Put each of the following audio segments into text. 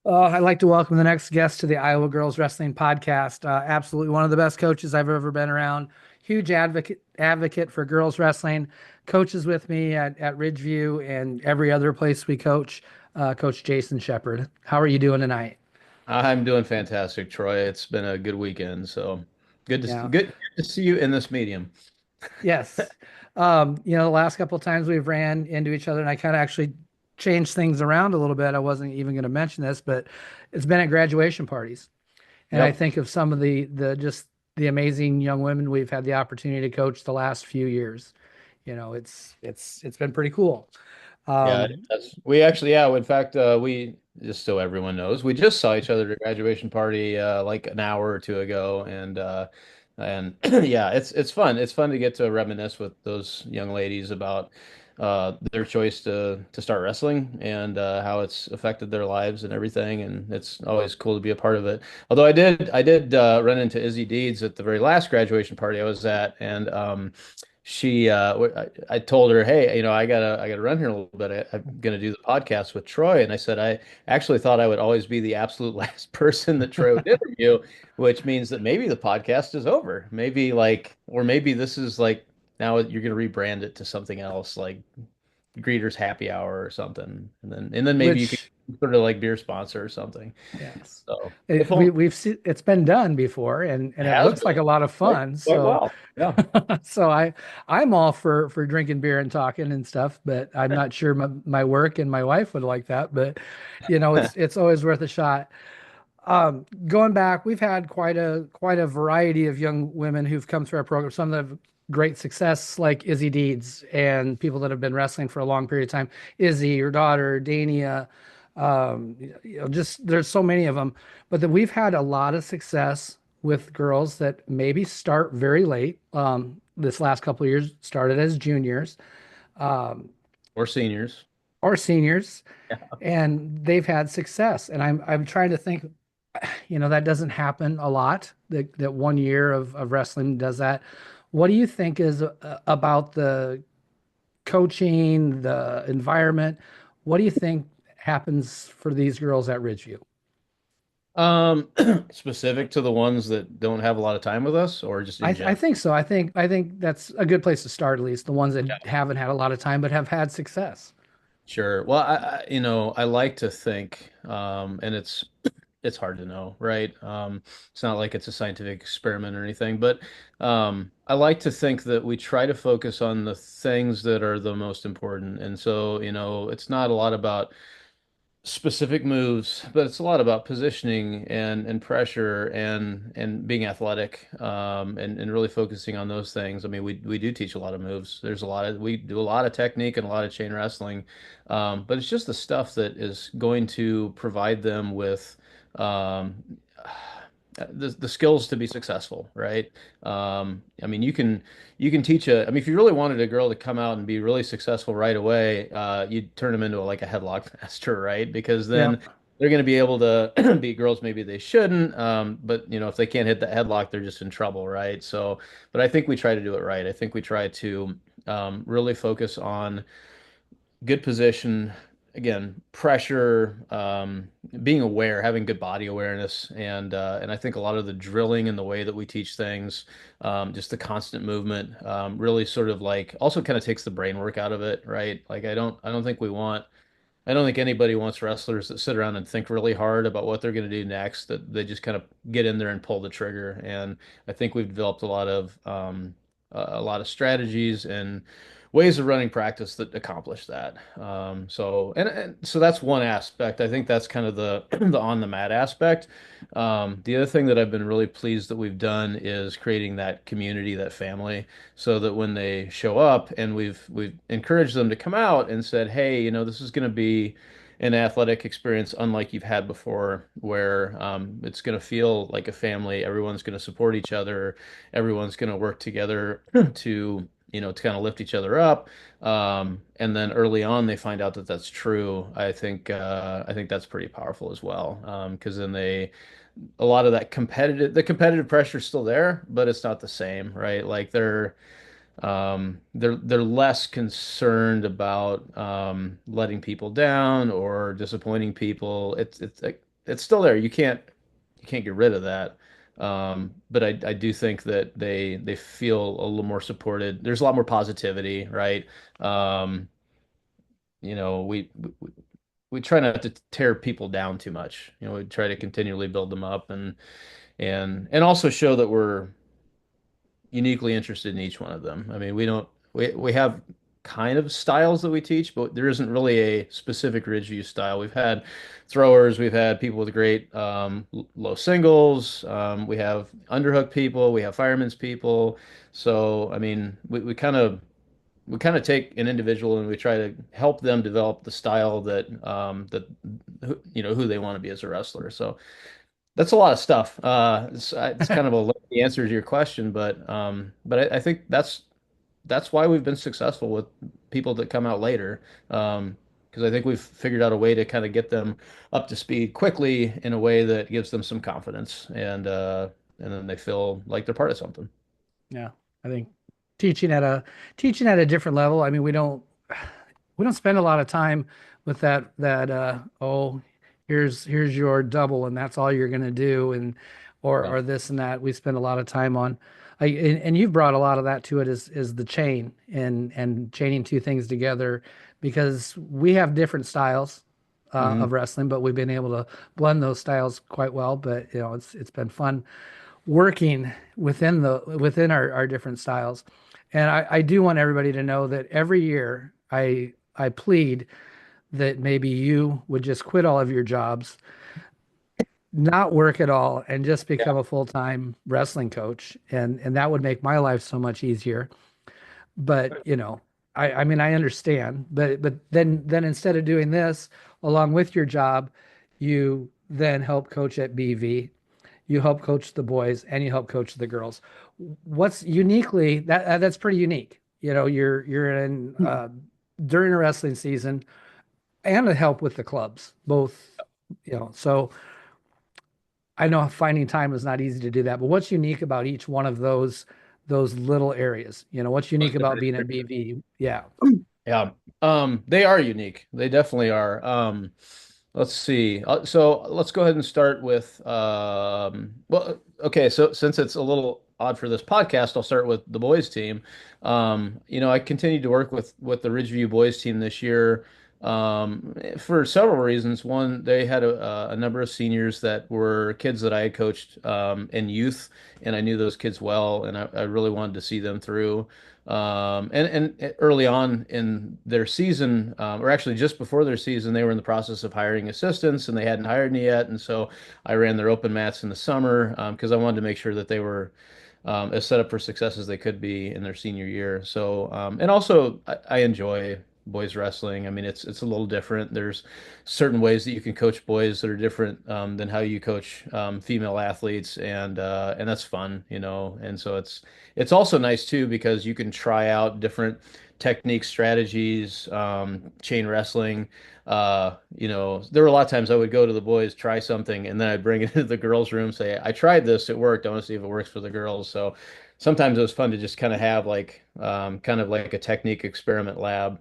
I'd like to welcome the next guest to the Iowa Girls Wrestling Podcast. Absolutely one of the best coaches I've ever been around. Huge advocate for girls wrestling. Coaches with me at Ridgeview and every other place we coach. Coach Jason Shepard. How are you doing tonight? I'm doing fantastic, Troy. It's been a good weekend, so Yeah. good to see you in this medium. Yes. The last couple of times we've ran into each other, and I kind of actually changed things around a little bit. I wasn't even going to mention this, but it's been at graduation parties. And I Yep. think of some of the just the amazing young women we've had the opportunity to coach the last few years. It's been pretty cool. Yeah, Um, we actually, yeah, in fact, we just so everyone knows, we just saw each other at a graduation party like an hour or two ago, and yeah, it's fun. It's fun to get to reminisce with those young ladies about their choice to start wrestling and how it's affected their lives and everything, and it's always cool to be a part of it. Although I did run into Izzy Deeds at the very last graduation party I was at, and I told her, hey, I gotta run here a little bit. I'm gonna do the podcast with Troy, and I said I actually thought I would always be the absolute last person that Troy would interview, which means that maybe the podcast is over. Maybe like, or maybe this is like now you're gonna rebrand it to something else, like Greeters Happy Hour or something, and then maybe you could which sort of like beer sponsor or something. yes, So if only we've seen it's been done before, and it it has looks been like a lot of quite fun. quite So well. Yeah. so I'm all for drinking beer and talking and stuff, but I'm not sure my work and my wife would like that. But it's always worth a shot. Going back, we've had quite a variety of young women who've come through our program. Some that have great success, like Izzy Deeds, and people that have been wrestling for a long period of time. Izzy, your daughter, Dania, just there's so many of them. But that we've had a lot of success with girls that maybe start very late. This last couple of years started as juniors, um, Or seniors. or seniors, Yeah. and they've had success. And I'm trying to think, that doesn't happen a lot. That 1 year of wrestling does that. What do you think is about the coaching, the environment? What do you think happens for these girls at Ridgeview? Um, specific to the ones that don't have a lot of time with us, or just in I general? think so. I think that's a good place to start, at least the ones that haven't had a lot of time but have had success. Sure. Well, I like to think, and it's hard to know, right? It's not like it's a scientific experiment or anything, but I like to think that we try to focus on the things that are the most important. And so, it's not a lot about specific moves, but it's a lot about positioning and pressure and being athletic, and really focusing on those things. I mean, we do teach a lot of moves. We do a lot of technique and a lot of chain wrestling, but it's just the stuff that is going to provide them with um, the skills to be successful, right? I mean, you can teach I mean, if you really wanted a girl to come out and be really successful right away, you'd turn them into like a headlock master, right? Because Yeah. then they're going to be able to beat girls maybe they shouldn't. But if they can't hit the headlock, they're just in trouble, right? So, but I think we try to do it right. I think we try to really focus on good position, again, pressure, being aware, having good body awareness, and I think a lot of the drilling and the way that we teach things, just the constant movement, really sort of like also kind of takes the brain work out of it, right? Like I don't think anybody wants wrestlers that sit around and think really hard about what they're going to do next, that they just kind of get in there and pull the trigger. And I think we've developed a lot of strategies and ways of running practice that accomplish that. And so that's one aspect. I think that's kind of the the on the mat aspect. The other thing that I've been really pleased that we've done is creating that community, that family, so that when they show up and we've encouraged them to come out and said, hey, this is going to be an athletic experience unlike you've had before, where it's going to feel like a family. Everyone's going to support each other. Everyone's going to work together to kind of lift each other up. And then early on, they find out that that's true. I think that's pretty powerful as well. Because then a lot of the competitive pressure is still there, but it's not the same, right? Like they're less concerned about letting people down or disappointing people. It's like it's still there. You can't get rid of that. But I do think that they feel a little more supported. There's a lot more positivity, right? Um, you know, we try not to tear people down too much. You know, we try to continually build them up and also show that we're uniquely interested in each one of them. I mean, we have kind of styles that we teach, but there isn't really a specific Ridgeview style. We've had throwers, we've had people with great low singles, we have underhook people, we have firemen's people. So, I mean, we kind of take an individual and we try to help them develop the style that you know who they want to be as a wrestler. So that's a lot of stuff. It's kind of a lengthy answer to your question, but I think that's why we've been successful with people that come out later. Because I think we've figured out a way to kind of get them up to speed quickly in a way that gives them some confidence and then they feel like they're part of something. Yeah, I think teaching at a teaching at a different level. I mean, we don't spend a lot of time with that oh, here's your double and that's all you're gonna do and Yeah. or this and that. We spend a lot of time on and you've brought a lot of that to it is the chain and chaining two things together because we have different styles of Hmm. wrestling, but we've been able to blend those styles quite well. But you know, it's been fun working within our different styles. And I do want everybody to know that every year I plead that maybe you would just quit all of your jobs, not work at all, and just become a full-time wrestling coach. And that would make my life so much easier. But you know, I mean I understand, but then instead of doing this along with your job, you then help coach at BV, you help coach the boys and you help coach the girls. What's uniquely that's pretty unique. You know, you're in during a wrestling season and to help with the clubs, both, you know. So I know finding time is not easy to do that, but what's unique about each one of those little areas? You know, what's unique about being at BV? Yeah. Yeah. They are unique. They definitely are. Let's see. So let's go ahead and start with well, okay, so since it's a little odd for this podcast, I'll start with the boys team. You know, I continued to work with the Ridgeview boys team this year for several reasons. One, they had a number of seniors that were kids that I had coached in youth, and I knew those kids well, and I really wanted to see them through. And early on in their season, or actually just before their season, they were in the process of hiring assistants, and they hadn't hired me yet. And so I ran their open mats in the summer because I wanted to make sure that they were as set up for success as they could be in their senior year. So, and also I enjoy boys wrestling. I mean, it's a little different. There's certain ways that you can coach boys that are different than how you coach female athletes, and that's fun, you know. And so it's also nice too because you can try out different techniques, strategies, chain wrestling. You know, there were a lot of times I would go to the boys, try something, and then I'd bring it to the girls' room, say, I tried this, it worked. I want to see if it works for the girls. So sometimes it was fun to just kind of have like kind of like a technique experiment lab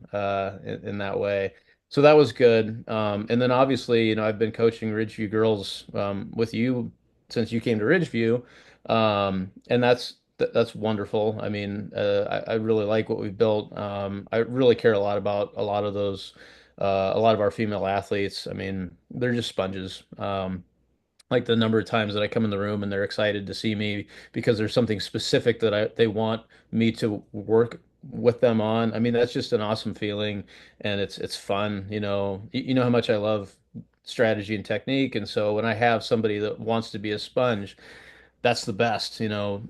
in that way. So that was good. And then obviously, you know, I've been coaching Ridgeview girls with you since you came to Ridgeview. And that's wonderful. I mean, I really like what we've built. I really care a lot about a lot of those, a lot of our female athletes. I mean, they're just sponges. Like the number of times that I come in the room and they're excited to see me because there's something specific that they want me to work with them on. I mean, that's just an awesome feeling and it's fun, you know. You know how much I love strategy and technique, and so when I have somebody that wants to be a sponge, that's the best. You know,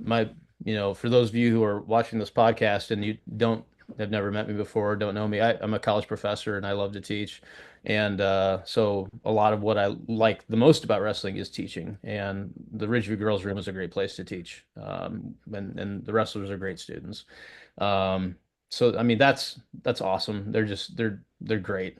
you know, for those of you who are watching this podcast and you don't have never met me before, don't know me, I'm a college professor and I love to teach. And so a lot of what I like the most about wrestling is teaching. And the Ridgeview Girls Room is a great place to teach. And the wrestlers are great students. So I mean that's awesome. They're great.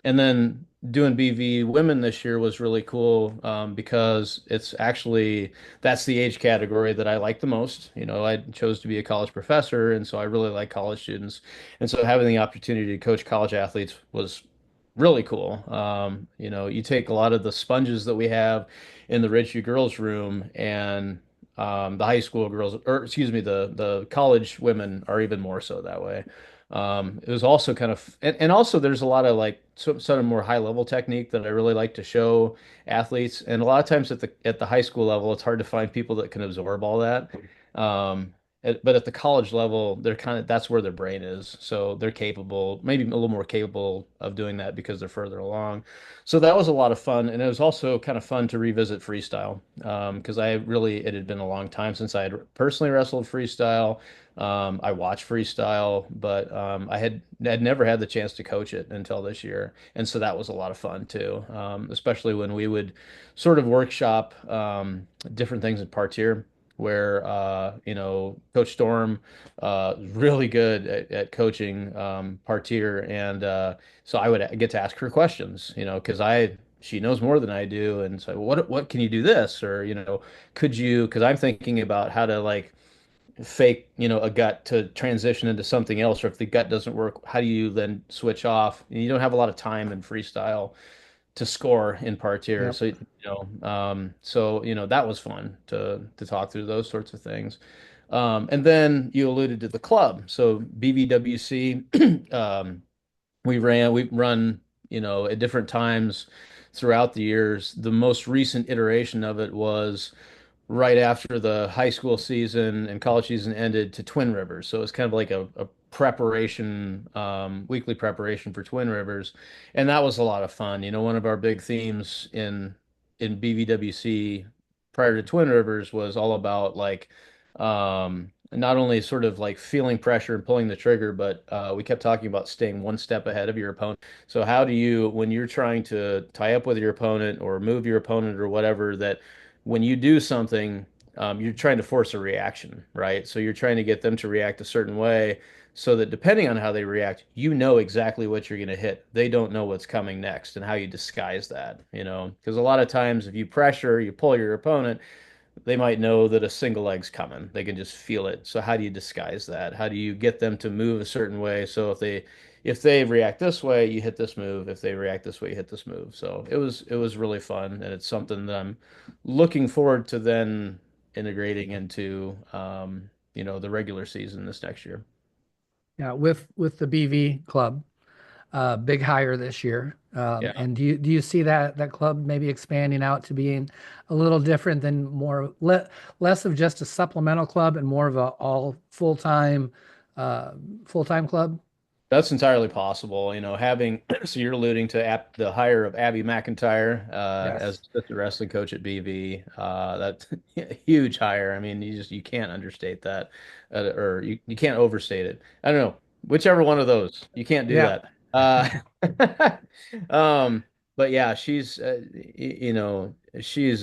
And then doing BV women this year was really cool because it's actually that's the age category that I like the most. You know, I chose to be a college professor, and so I really like college students. And so having the opportunity to coach college athletes was really cool. You take a lot of the sponges that we have in the Ridgeview girls' room, and the high school girls, or excuse me, the college women are even more so that way. It was also kind of, and also there's a lot of like sort of more high level technique that I really like to show athletes, and a lot of times at the high school level, it's hard to find people that can absorb all that. Um, but at the college level, they're kind of that's where their brain is. So they're capable, maybe a little more capable of doing that because they're further along. So that was a lot of fun. And it was also kind of fun to revisit freestyle because it had been a long time since I had personally wrestled freestyle. I watched freestyle, but had never had the chance to coach it until this year. And so that was a lot of fun too, especially when we would sort of workshop different things in parterre where Coach Storm is really good at coaching Partier, and so I would get to ask her questions, because I she knows more than I do, and so what can you do this, or could you? Because I'm thinking about how to like fake a gut to transition into something else, or if the gut doesn't work, how do you then switch off? And you don't have a lot of time in freestyle to score in parterre. Yep. So that was fun to talk through those sorts of things. And then you alluded to the club. So BVWC, we've run, at different times throughout the years. The most recent iteration of it was right after the high school season and college season ended to Twin Rivers. So it's kind of like a preparation, weekly preparation for Twin Rivers. And that was a lot of fun. One of our big themes in BVWC prior to Twin Rivers was all about like not only sort of like feeling pressure and pulling the trigger, but we kept talking about staying one step ahead of your opponent. So how do you, when you're trying to tie up with your opponent or move your opponent or whatever, that when you do something, you're trying to force a reaction, right? So you're trying to get them to react a certain way so that depending on how they react, you know exactly what you're going to hit. They don't know what's coming next and how you disguise that, because a lot of times if you pressure, you pull your opponent, they might know that a single leg's coming. They can just feel it. So how do you disguise that? How do you get them to move a certain way? So if they react this way, you hit this move. If they react this way, you hit this move. So it was really fun, and it's something that I'm looking forward to then integrating into the regular season this next year. Yeah, with the BV club, big hire this year. Yeah. And do you see that club maybe expanding out to being a little different than less of just a supplemental club and more of a all uh, full-time club? That's entirely possible. Having so you're alluding to the hire of Abby McIntyre as Yes. assistant wrestling coach at BV. That's a huge hire. I mean, you can't understate that, or you can't overstate it. I don't know, whichever one of those. You can't do Yeah. that. Um, but yeah, she's an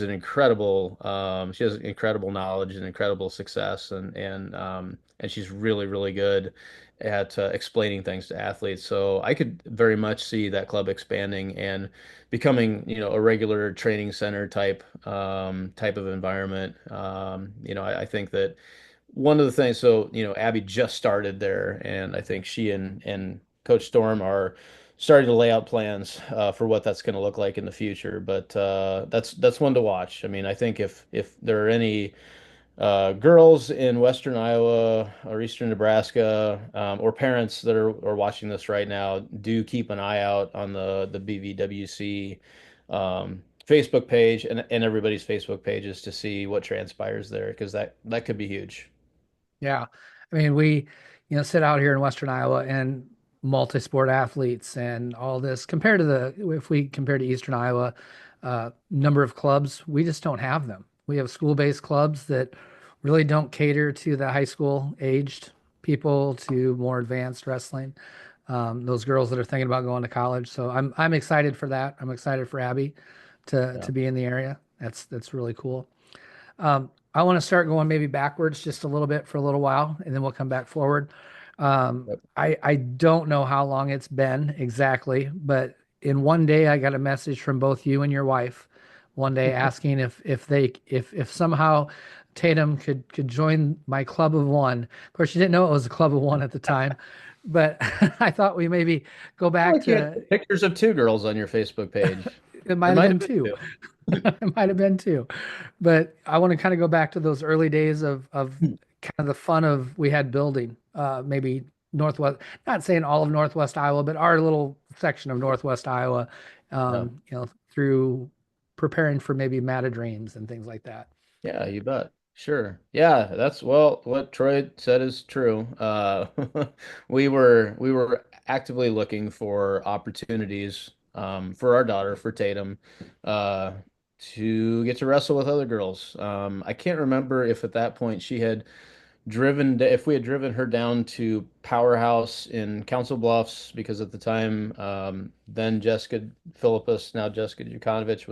incredible. She has incredible knowledge and incredible success, and she's really really good at explaining things to athletes. So I could very much see that club expanding and becoming, a regular training center type of environment. I think that one of the things, so, Abby just started there, and I think she and Coach Storm are starting to lay out plans for what that's going to look like in the future. But that's one to watch. I mean, I think if there are any girls in Western Iowa or Eastern Nebraska, or parents that are watching this right now, do keep an eye out on the BVWC Facebook page and everybody's Facebook pages to see what transpires there, because that could be huge. Yeah. I mean, we, sit out here in Western Iowa and multi-sport athletes and all this compared to if we compare to Eastern Iowa, number of clubs, we just don't have them. We have school-based clubs that really don't cater to the high school aged people to more advanced wrestling. Those girls that are thinking about going to college. So I'm excited for that. I'm excited for Abby Yeah. to be in the area. That's really cool. I want to start going maybe backwards just a little bit for a little while, and then we'll come back forward. Yep. I don't know how long it's been exactly, but in one day I got a message from both you and your wife one day asking if somehow Tatum could join my club of one. Of course, she didn't know it was a club of one at the time, but I thought we maybe go feel back like you had to pictures of two girls on your Facebook page. it might There have might been have been two. two. It might have been two. But I want to kind of go back to those early days of kind of the fun of we had building. Maybe Northwest, not saying all of Northwest Iowa, but our little section of Northwest Iowa, Yeah. through preparing for maybe Mata Dreams and things like that. Yeah, you bet. Sure. Yeah, that's well, what Troy said is true. We were actively looking for opportunities for our daughter, for Tatum, uh, to get to wrestle with other girls. I can't remember if at that point she had if we had driven her down to Powerhouse in Council Bluffs, because at the time, then Jessica Philippus, now Jessica Jukanovic,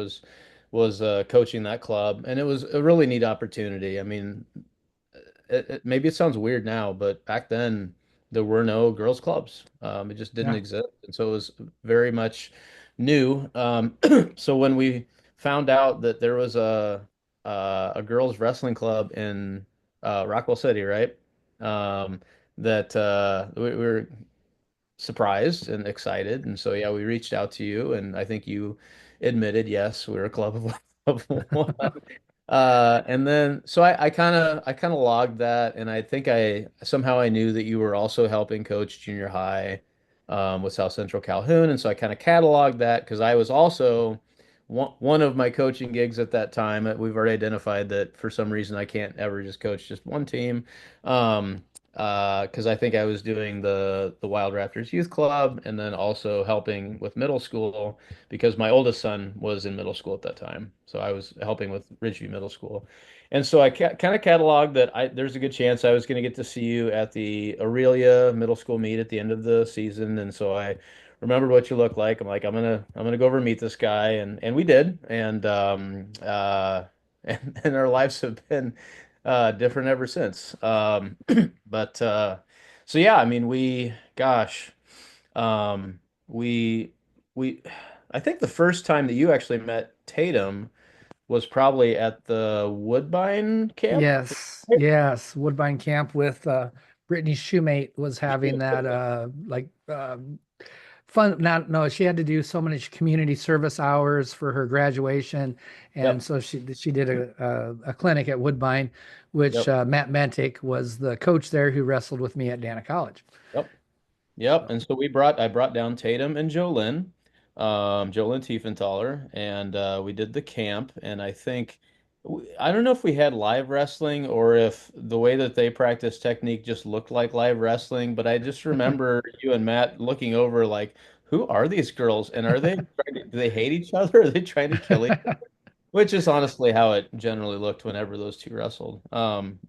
was coaching that club, and it was a really neat opportunity. I mean, maybe it sounds weird now, but back then there were no girls' clubs. It just didn't Yeah. exist, and so it was very much new. So when we found out that there was a girls' wrestling club in Rockwell City, right? Um, that we were surprised and excited, and so yeah, we reached out to you, and I think you admitted yes, we're a club of one. And then so I kind of logged that, and I think I somehow I knew that you were also helping coach junior high with South Central Calhoun, and so I kind of cataloged that because I was also one of my coaching gigs at that time. We've already identified that for some reason I can't ever just coach just one team. Um, because I think I was doing the Wild Raptors Youth Club and then also helping with middle school because my oldest son was in middle school at that time. So I was helping with Ridgeview Middle School. And so I kind of cataloged that there's a good chance I was going to get to see you at the Aurelia Middle School meet at the end of the season. And so I remembered what you look like. I'm like, I'm gonna go over and meet this guy, and we did. And our lives have been different ever since. But so yeah, I mean, gosh, um, we, we, I think the first time that you actually met Tatum was probably at the Woodbine camp. Yes, yes. Woodbine Camp with Brittany Shoemate was having that fun. Not no, she had to do so many community service hours for her graduation, and Yep, so she did a clinic at Woodbine, which yep, Matt Mentick was the coach there who wrestled with me at Dana College. yep. Yep. So And so I brought down Tatum and Jolyn Tiefenthaler, and we did the camp. And I don't know if we had live wrestling or if the way that they practice technique just looked like live wrestling. But I just remember you and Matt looking over like, who are these girls? And do they hate each other? Are they trying to kill each other? Which is honestly how it generally looked whenever those two wrestled,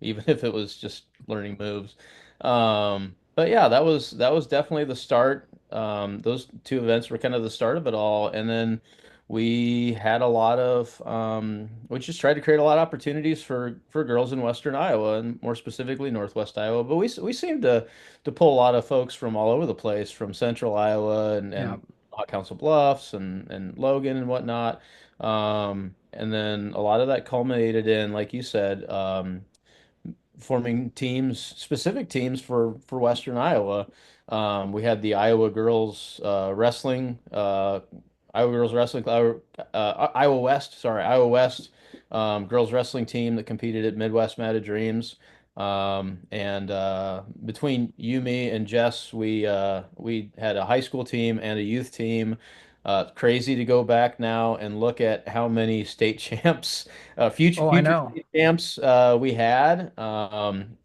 even if it was just learning moves. But yeah, that was definitely the start. Those two events were kind of the start of it all, and then we had a lot of we just tried to create a lot of opportunities for girls in Western Iowa and more specifically Northwest Iowa. But we seemed to pull a lot of folks from all over the place, from Central Iowa yeah. and Council Bluffs and Logan and whatnot. And then a lot of that culminated in, like you said, forming teams, specific teams for Western Iowa. We had the Iowa girls wrestling, Iowa West, sorry, Iowa West girls wrestling team that competed at Midwest Meta Dreams. And between you, me, and Jess, we had a high school team and a youth team. Crazy to go back now and look at how many state champs, Oh, I future know. state champs we had. How many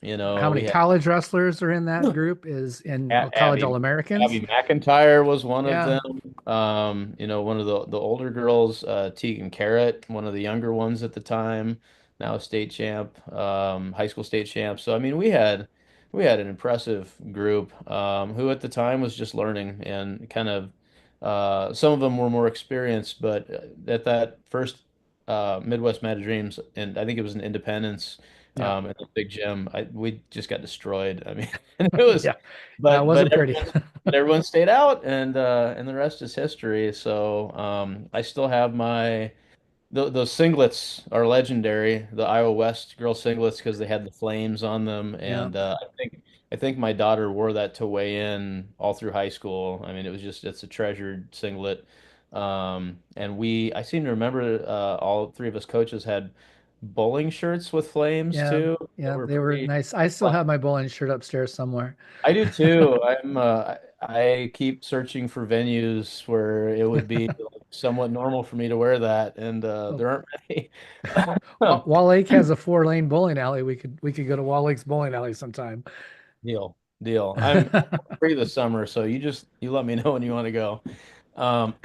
We had college wrestlers are in that group? Is in college Abby All-Americans? McIntyre was one of Yeah. them. One of the older girls, Tegan Carrot, one of the younger ones at the time, now a state champ, high school state champ. So I mean, we had an impressive group who at the time was just learning and kind of some of them were more experienced, but at that first Midwest Mad Dreams, and I think it was an Independence Yeah. at the big gym. We just got destroyed. I mean, it was, Yeah. That but wasn't pretty. everyone stayed out, and the rest is history. So I still have those singlets are legendary. The Iowa West girl singlets because they had the flames on them, Yeah. and I think I think my daughter wore that to weigh in all through high school. I mean, it's a treasured singlet. And I seem to remember all three of us coaches had bowling shirts with flames Yeah, too. That yeah, were they were pretty. nice. I still have my bowling shirt upstairs somewhere. I do too. I keep searching for venues where it would be somewhat normal for me to wear that, and Oh, there aren't many. Wall Lake has a 4-lane bowling alley. We could go to Wall Lake's bowling alley sometime. Deal, deal. I'm free this summer, so you let me know when you want to go. Um,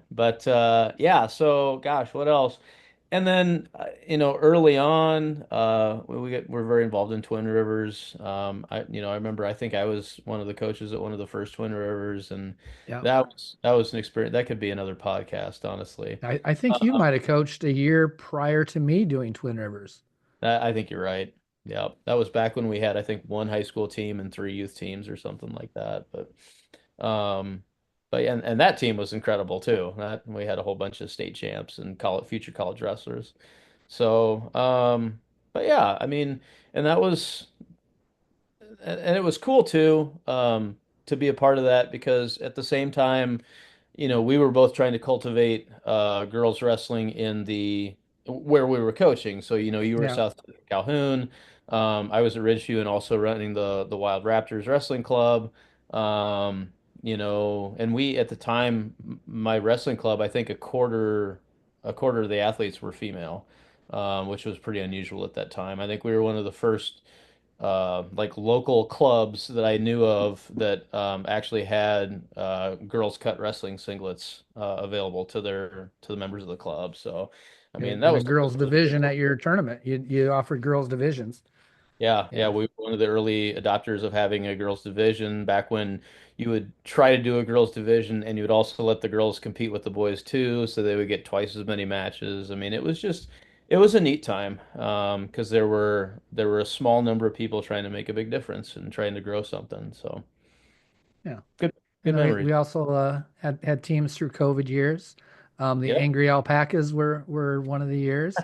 but yeah, so gosh, what else? And then early on, we're very involved in Twin Rivers. I remember I think I was one of the coaches at one of the first Twin Rivers, and Yeah. that was an experience. That could be another podcast, honestly. I think you might have coached a year prior to me doing Twin Rivers. I think you're right. Yeah, that was back when we had, I think, one high school team and three youth teams or something like that. Um, but yeah, and that team was incredible too. That we had a whole bunch of state champs and future college wrestlers. So, but yeah, I mean, and that was, and it was cool too, to be a part of that because at the same time, we were both trying to cultivate girls wrestling in the where we were coaching. So, you were Yeah. South Calhoun. I was at Ridgeview and also running the Wild Raptors Wrestling Club. And we at the time, my wrestling club, I think a quarter of the athletes were female, which was pretty unusual at that time. I think we were one of the first like local clubs that I knew of that actually had girls cut wrestling singlets available to the members of the club. So, I You mean, had, you that had a was girls really pretty division at cool. your tournament. You offered girls divisions. Yeah, yeah, Yeah. we were one of the early adopters of having a girls division back when you would try to do a girls division and you would also let the girls compete with the boys too, so they would get twice as many matches. I mean, it was a neat time because there were a small number of people trying to make a big difference and trying to grow something. So Yeah. good And good we memories. also had teams through COVID years. The Yep. Angry Alpacas were one of the years.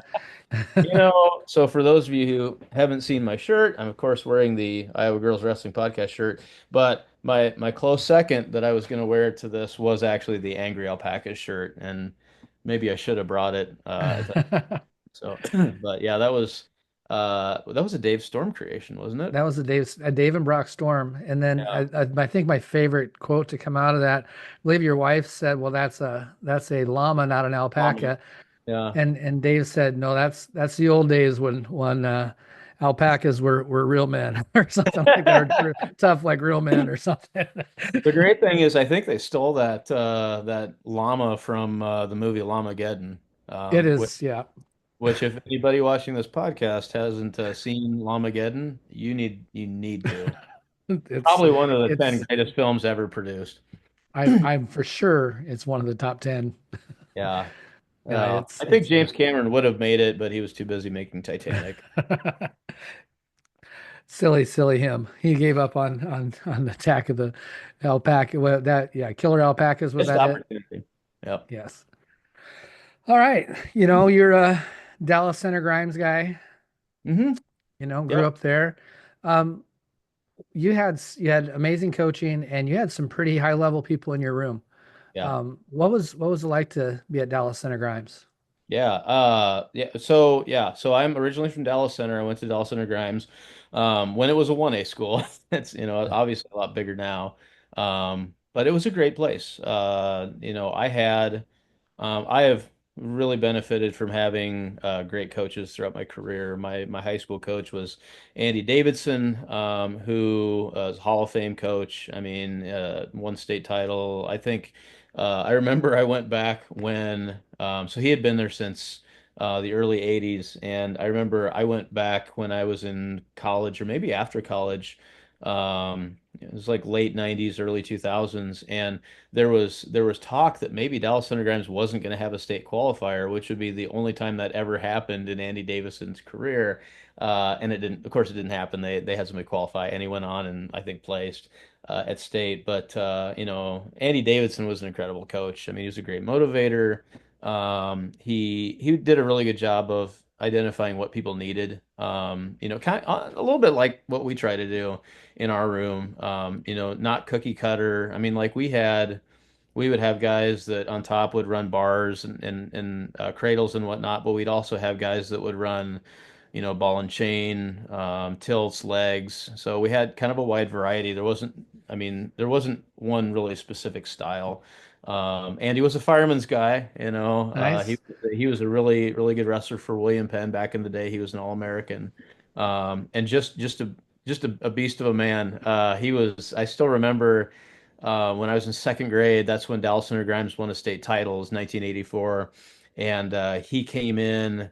So for those of you who haven't seen my shirt, I'm of course wearing the Iowa Girls Wrestling Podcast shirt, but my close second that I was going to wear to this was actually the Angry Alpaca shirt, and maybe I should have brought it. So, but yeah, that was a Dave Storm creation, wasn't it? That was a Dave and Brock Storm. And then Yeah. I think my favorite quote to come out of that, I believe your wife said, "Well, that's a llama, not an Llama. alpaca." Yeah. And Dave said, "No, that's the old days when alpacas were real men or something like that, or tough like real men or something." The great thing is, I think they stole that llama from the movie Llamageddon. It Which is, yeah. Which, if anybody watching this podcast hasn't seen Llamageddon, you need to. It's Probably one of the 10 it's greatest films ever produced. I'm for sure it's one of the top 10. Yeah. Yeah, I think it's James Cameron would have made it, but he was too busy making Titanic. silly him. He gave up on the attack of the alpaca. Well, that yeah, killer alpacas, was Missed that it? opportunity. Yep. Yes. All right. You're a Dallas Center Grimes guy, grew Yep. up there. Um, you had amazing coaching and you had some pretty high level people in your room. Yeah. What was it like to be at Dallas Center Grimes? Yeah. So I'm originally from Dallas Center. I went to Dallas Center Grimes when it was a 1A school. It's obviously a lot bigger now. But it was a great place. I have really benefited from having great coaches throughout my career. My high school coach was Andy Davidson, who was a Hall of Fame coach. I mean, won state title. I remember I went back so he had been there since the early 80s. And I remember I went back when I was in college or maybe after college. It was like late 90s, early 2000s. And there was talk that maybe Dallas Center Grimes wasn't going to have a state qualifier, which would be the only time that ever happened in Andy Davison's career. And it didn't, of course, it didn't happen. They had somebody qualify, and he went on and I think placed at state. But Andy Davidson was an incredible coach. I mean, he was a great motivator. He did a really good job of identifying what people needed. A little bit like what we try to do in our room. Not cookie cutter. I mean, like we would have guys that on top would run bars and cradles and whatnot, but we'd also have guys that would run, ball and chain, tilts, legs. So we had kind of a wide variety. I mean, there wasn't one really specific style. Andy was a fireman's guy, Nice. he was a really, really good wrestler for William Penn back in the day. He was an All-American. And just a beast of a man. I still remember when I was in second grade, that's when Dallas Center Grimes won a state title, it was 1984. And he came in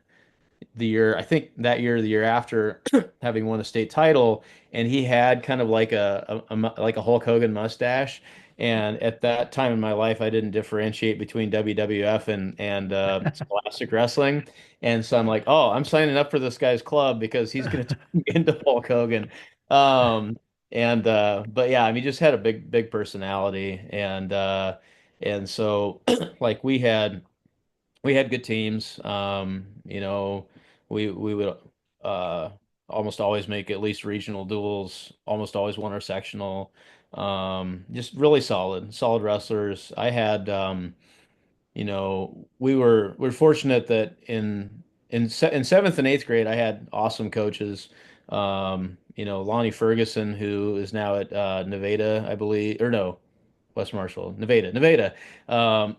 I think that year, the year after, having won a state title, and he had kind of like like a Hulk Hogan mustache. And at that time in my life, I didn't differentiate between WWF and Scholastic Wrestling. And so I'm like, oh, I'm signing up for this guy's club because he's going to turn me into Hulk Hogan. Um, but yeah, I mean, he just had a big personality, and so like we had good teams. We would uh, almost always make at least regional duels. Almost always won our sectional. Just really solid wrestlers. We were fortunate that in seventh and eighth grade, I had awesome coaches. Lonnie Ferguson, who is now at Nevada, I believe, or no, West Marshall, Nevada. Um,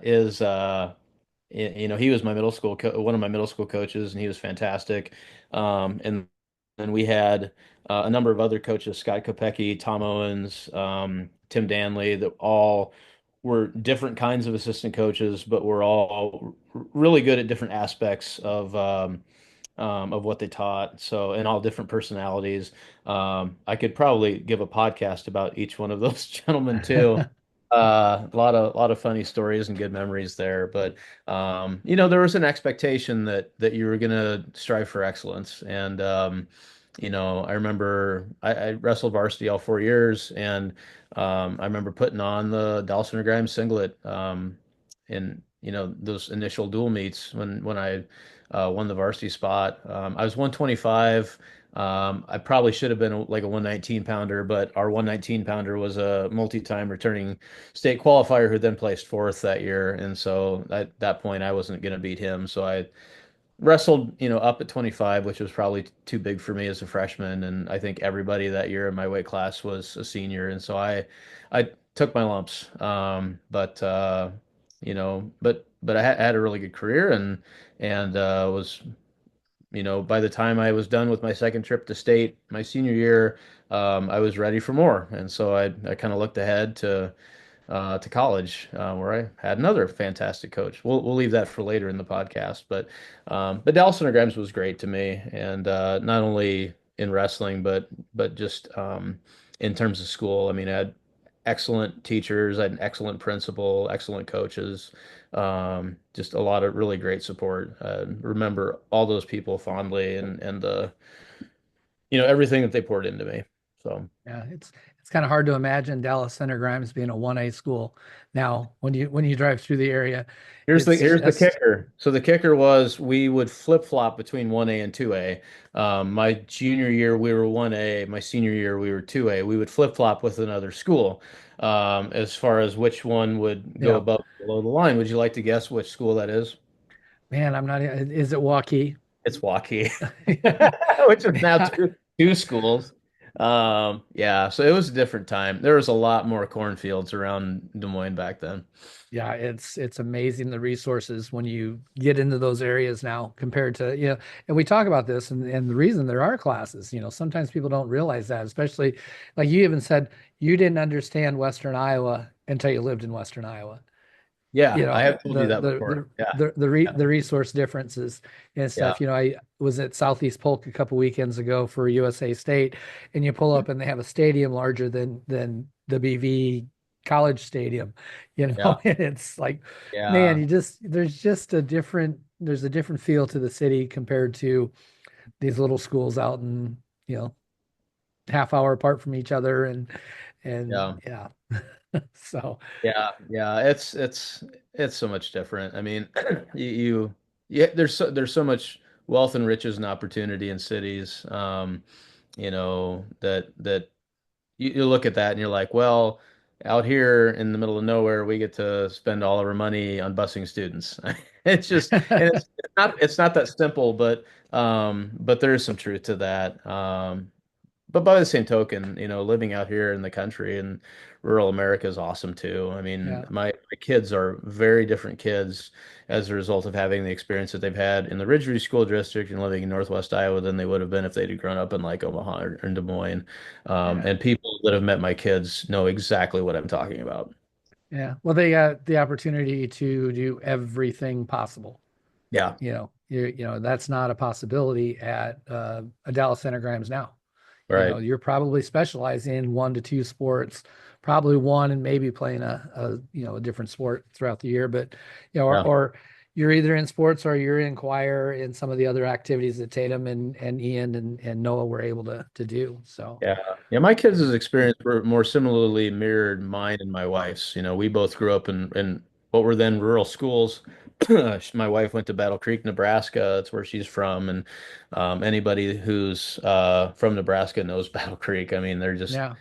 is he was my one of my middle school coaches, and he was fantastic. And then we had a number of other coaches: Scott Kopecky, Tom Owens, Tim Danley, that all were different kinds of assistant coaches, but were all really good at different aspects of what they taught. So, and all different personalities. I could probably give a podcast about each one of those gentlemen too. A lot of funny stories and good memories there. But there was an expectation that you were gonna strive for excellence. And I remember I wrestled varsity all 4 years, and I remember putting on the Dawson Grimes singlet in those initial dual meets when I won the varsity spot. I was 125. I probably should have been like a 119 pounder, but our 119 pounder was a multi-time returning state qualifier who then placed fourth that year. And so at that point, I wasn't going to beat him. So I wrestled, up at 25, which was probably too big for me as a freshman. And I think everybody that year in my weight class was a senior. And so I took my lumps. But I had a really good career and was by the time I was done with my second trip to state, my senior year, I was ready for more. And so I kind of looked ahead to college, where I had another fantastic coach. We'll leave that for later in the podcast, but Dallas Center Grimes was great to me, and not only in wrestling, but just in terms of school. I mean, I had excellent teachers, I had an excellent principal, excellent coaches, just a lot of really great support. Remember all those people fondly, and everything that they poured into me. So. Yeah, it's kind of hard to imagine Dallas Center Grimes being a 1A school now when you drive through the area. It's Here's the just kicker. So the kicker was we would flip-flop between 1A and 2A. My junior year we were 1A, my senior year we were 2A. We would flip-flop with another school. As far as which one would go yeah, above below the line. Would you like to guess which school that is? man, I'm not is it Waukee? It's Hawkeyes, which is now Yeah, two schools. Yeah, so it was a different time. There was a lot more cornfields around Des Moines back then. yeah, it's amazing the resources when you get into those areas now compared to, and we talk about this and the reason there are classes, sometimes people don't realize that, especially like you even said you didn't understand Western Iowa until you lived in Western Iowa. Yeah, I have told you The that before. Yeah, yeah, the resource differences and yeah, stuff. I was at Southeast Polk a couple weekends ago for USA State, and you pull up and they have a stadium larger than the BV College Stadium, yeah, and it's like, man, yeah. there's a different feel to the city compared to these little schools out in, half hour apart from each other and Yeah. yeah. So Yeah, yeah, it's so much different. I mean, you yeah, there's so much wealth and riches and opportunity in cities. That you look at that and you're like, well, out here in the middle of nowhere, we get to spend all of our money on busing students. It's just, and it's not that simple, but there is some truth to that. But by the same token, living out here in the country and rural America is awesome too. I mean, Yeah, my kids are very different kids as a result of having the experience that they've had in the Ridgeview School District and living in Northwest Iowa than they would have been if they'd grown up in like Omaha or in Des Moines. yeah, And people that have met my kids know exactly what I'm talking about. yeah. Well, they got the opportunity to do everything possible. Yeah, That's not a possibility at a Dallas Center Grimes now. right. You're probably specializing in 1 to 2 sports, probably one and maybe playing a different sport throughout the year. But Yeah. or you're either in sports or you're in choir and some of the other activities that Tatum and Ian and Noah were able to do. So Yeah. Yeah, my kids' experience were more similarly mirrored mine and my wife's. We both grew up in what were then rural schools. My wife went to Battle Creek, Nebraska. That's where she's from. And anybody who's from Nebraska knows Battle Creek. I mean, they're just yeah,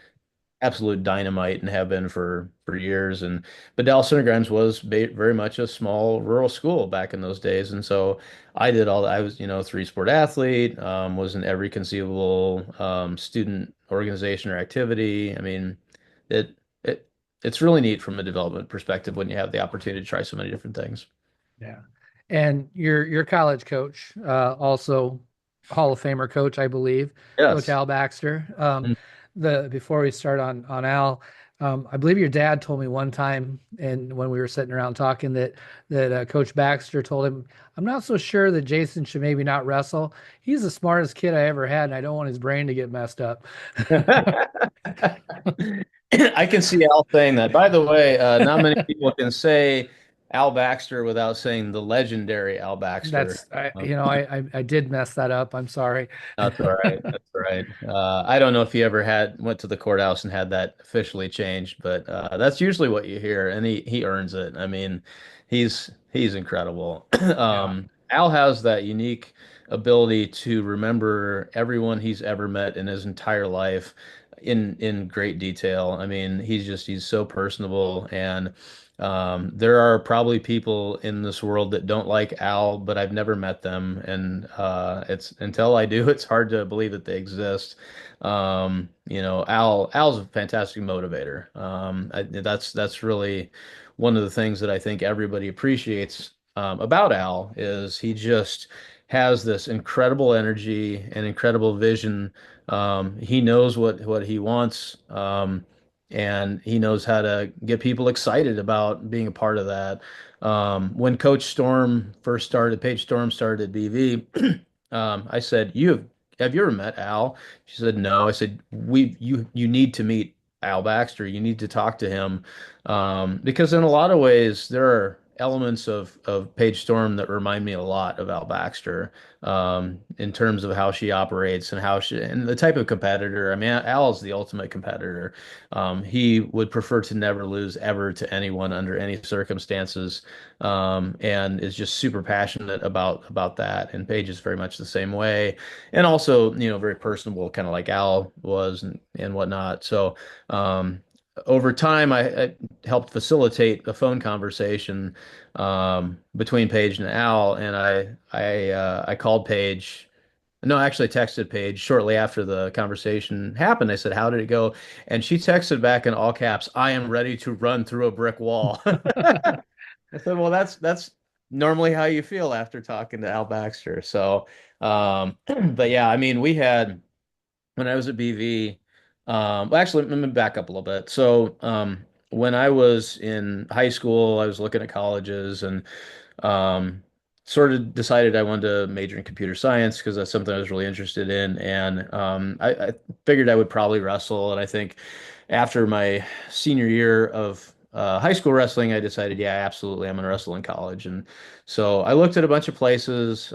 absolute dynamite and have been for years. And but Dallas Center Grimes was very much a small rural school back in those days, and so I did all. I was three-sport athlete, was in every conceivable student organization or activity. I mean, it it it's really neat from a development perspective when you have the opportunity to try so many different things. yeah. And your college coach, also Hall of Famer coach, I believe, Coach Yes. Al Baxter. Mm. The Before we start on Al, I believe your dad told me one time, and when we were sitting around talking, that Coach Baxter told him, "I'm not so sure that Jason should maybe not wrestle. He's the smartest kid I ever had, and I don't want his brain to get messed up." I can see Al saying that. By the way, not many people can say Al Baxter without saying the legendary Al Baxter. I did mess that up. I'm sorry. That's all right. That's all right. I don't know if he ever went to the courthouse and had that officially changed, but that's usually what you hear, and he earns it. I mean, he's incredible. Yeah, Al has that unique ability to remember everyone he's ever met in his entire life in great detail. I mean, he's so personable and there are probably people in this world that don't like Al, but I've never met them, and it's until I do, it's hard to believe that they exist. Al's a fantastic motivator. That's really one of the things that I think everybody appreciates about Al is he just has this incredible energy and incredible vision. He knows what he wants. And he knows how to get people excited about being a part of that. When Coach Storm first started, Paige Storm started at BV, I said, have you ever met Al?" She said, "No." I said, you need to meet Al Baxter. You need to talk to him because in a lot of ways there are elements of Paige Storm that remind me a lot of Al Baxter in terms of how she operates and and the type of competitor. I mean, Al is the ultimate competitor. He would prefer to never lose ever to anyone under any circumstances, and is just super passionate about that. And Paige is very much the same way, and also very personable, kind of like Al was and whatnot. So. Over time, I helped facilitate a phone conversation between Paige and Al, and I called Paige. No, actually, I texted Paige shortly after the conversation happened. I said, "How did it go?" And she texted back in all caps, "I am ready to run through a brick wall." I said, "Well, that's normally how you feel after talking to Al Baxter." So, but yeah, I mean, we had when I was at BV. Well, actually, let me back up a little bit. So, when I was in high school, I was looking at colleges and um, sort of decided I wanted to major in computer science because that's something I was really interested in. And I figured I would probably wrestle. And I think after my senior year of high school wrestling, I decided, yeah, absolutely, I'm going to wrestle in college. And so I looked at a bunch of places,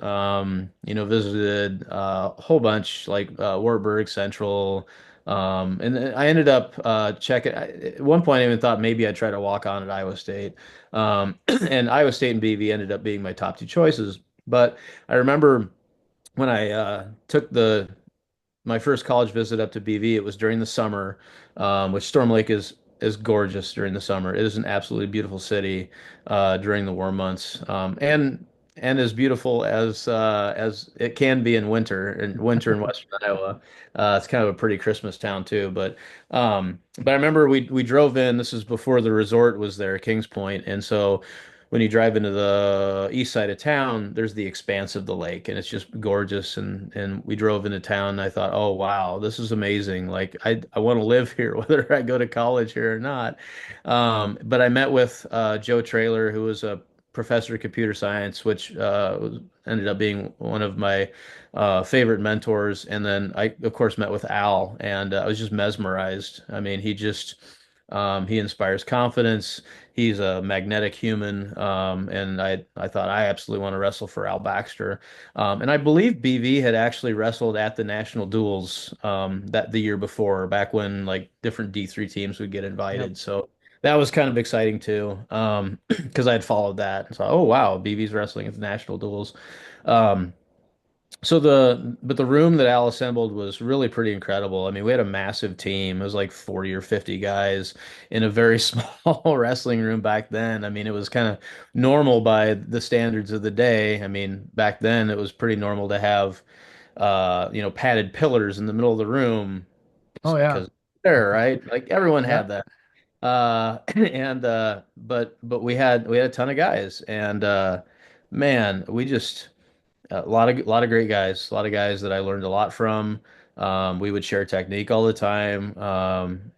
visited a whole bunch like Wartburg Central. And then I ended up checking. At one point, I even thought maybe I'd try to walk on at Iowa State. And Iowa State and BV ended up being my top two choices. But I remember when I took the my first college visit up to BV, it was during the summer, which Storm Lake is gorgeous during the summer. It is an absolutely beautiful city during the warm months, and as beautiful as it can be in winter in Western Iowa. It's kind of a pretty Christmas town too. But I remember we drove in. This is before the resort was there, Kings Point, and so when you drive into the east side of town, there's the expanse of the lake, and it's just gorgeous. And we drove into town, and I thought, oh wow, this is amazing. Like I want to live here, whether I go to college here or not. But I met with Joe Traylor, who was a professor of computer science, which ended up being one of my favorite mentors. And then I, of course, met with Al, and I was just mesmerized. I mean, he inspires confidence. He's a magnetic human, and I thought I absolutely want to wrestle for Al Baxter. And I believe BV had actually wrestled at the national duels that the year before, back when like different D3 teams would get Yep. invited. So that was kind of exciting too, because I'd followed that. So, oh wow, BV's wrestling at the national duels. Um, but the room that Al assembled was really pretty incredible. I mean, we had a massive team. It was like 40 or 50 guys in a very small wrestling room back then. I mean, it was kind of normal by the standards of the day. I mean, back then it was pretty normal to have padded pillars in the middle of the room Oh yeah. because there, right? Like everyone Yeah. had that. But we had a ton of guys and man, we just a lot of great guys, a lot of guys that I learned a lot from. We would share technique all the time,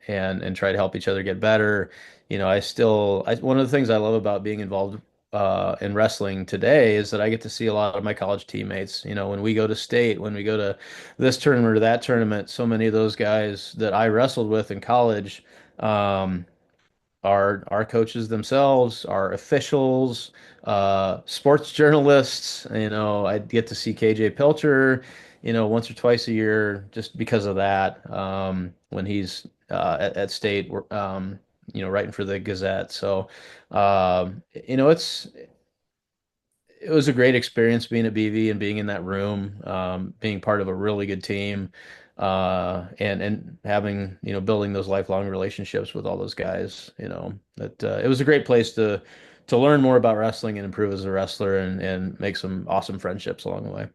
and try to help each other get better. One of the things I love about being involved in wrestling today is that I get to see a lot of my college teammates. You know, when we go to state, when we go to this tournament or that tournament, so many of those guys that I wrestled with in college. Um, our coaches themselves, our officials, sports journalists. You know, I get to see KJ Pilcher, once or twice a year just because of that. When he's at state, writing for the Gazette. So, it was a great experience being at BV and being in that room, being part of a really good team, and having building those lifelong relationships with all those guys. That it was a great place to learn more about wrestling and improve as a wrestler and make some awesome friendships along the way.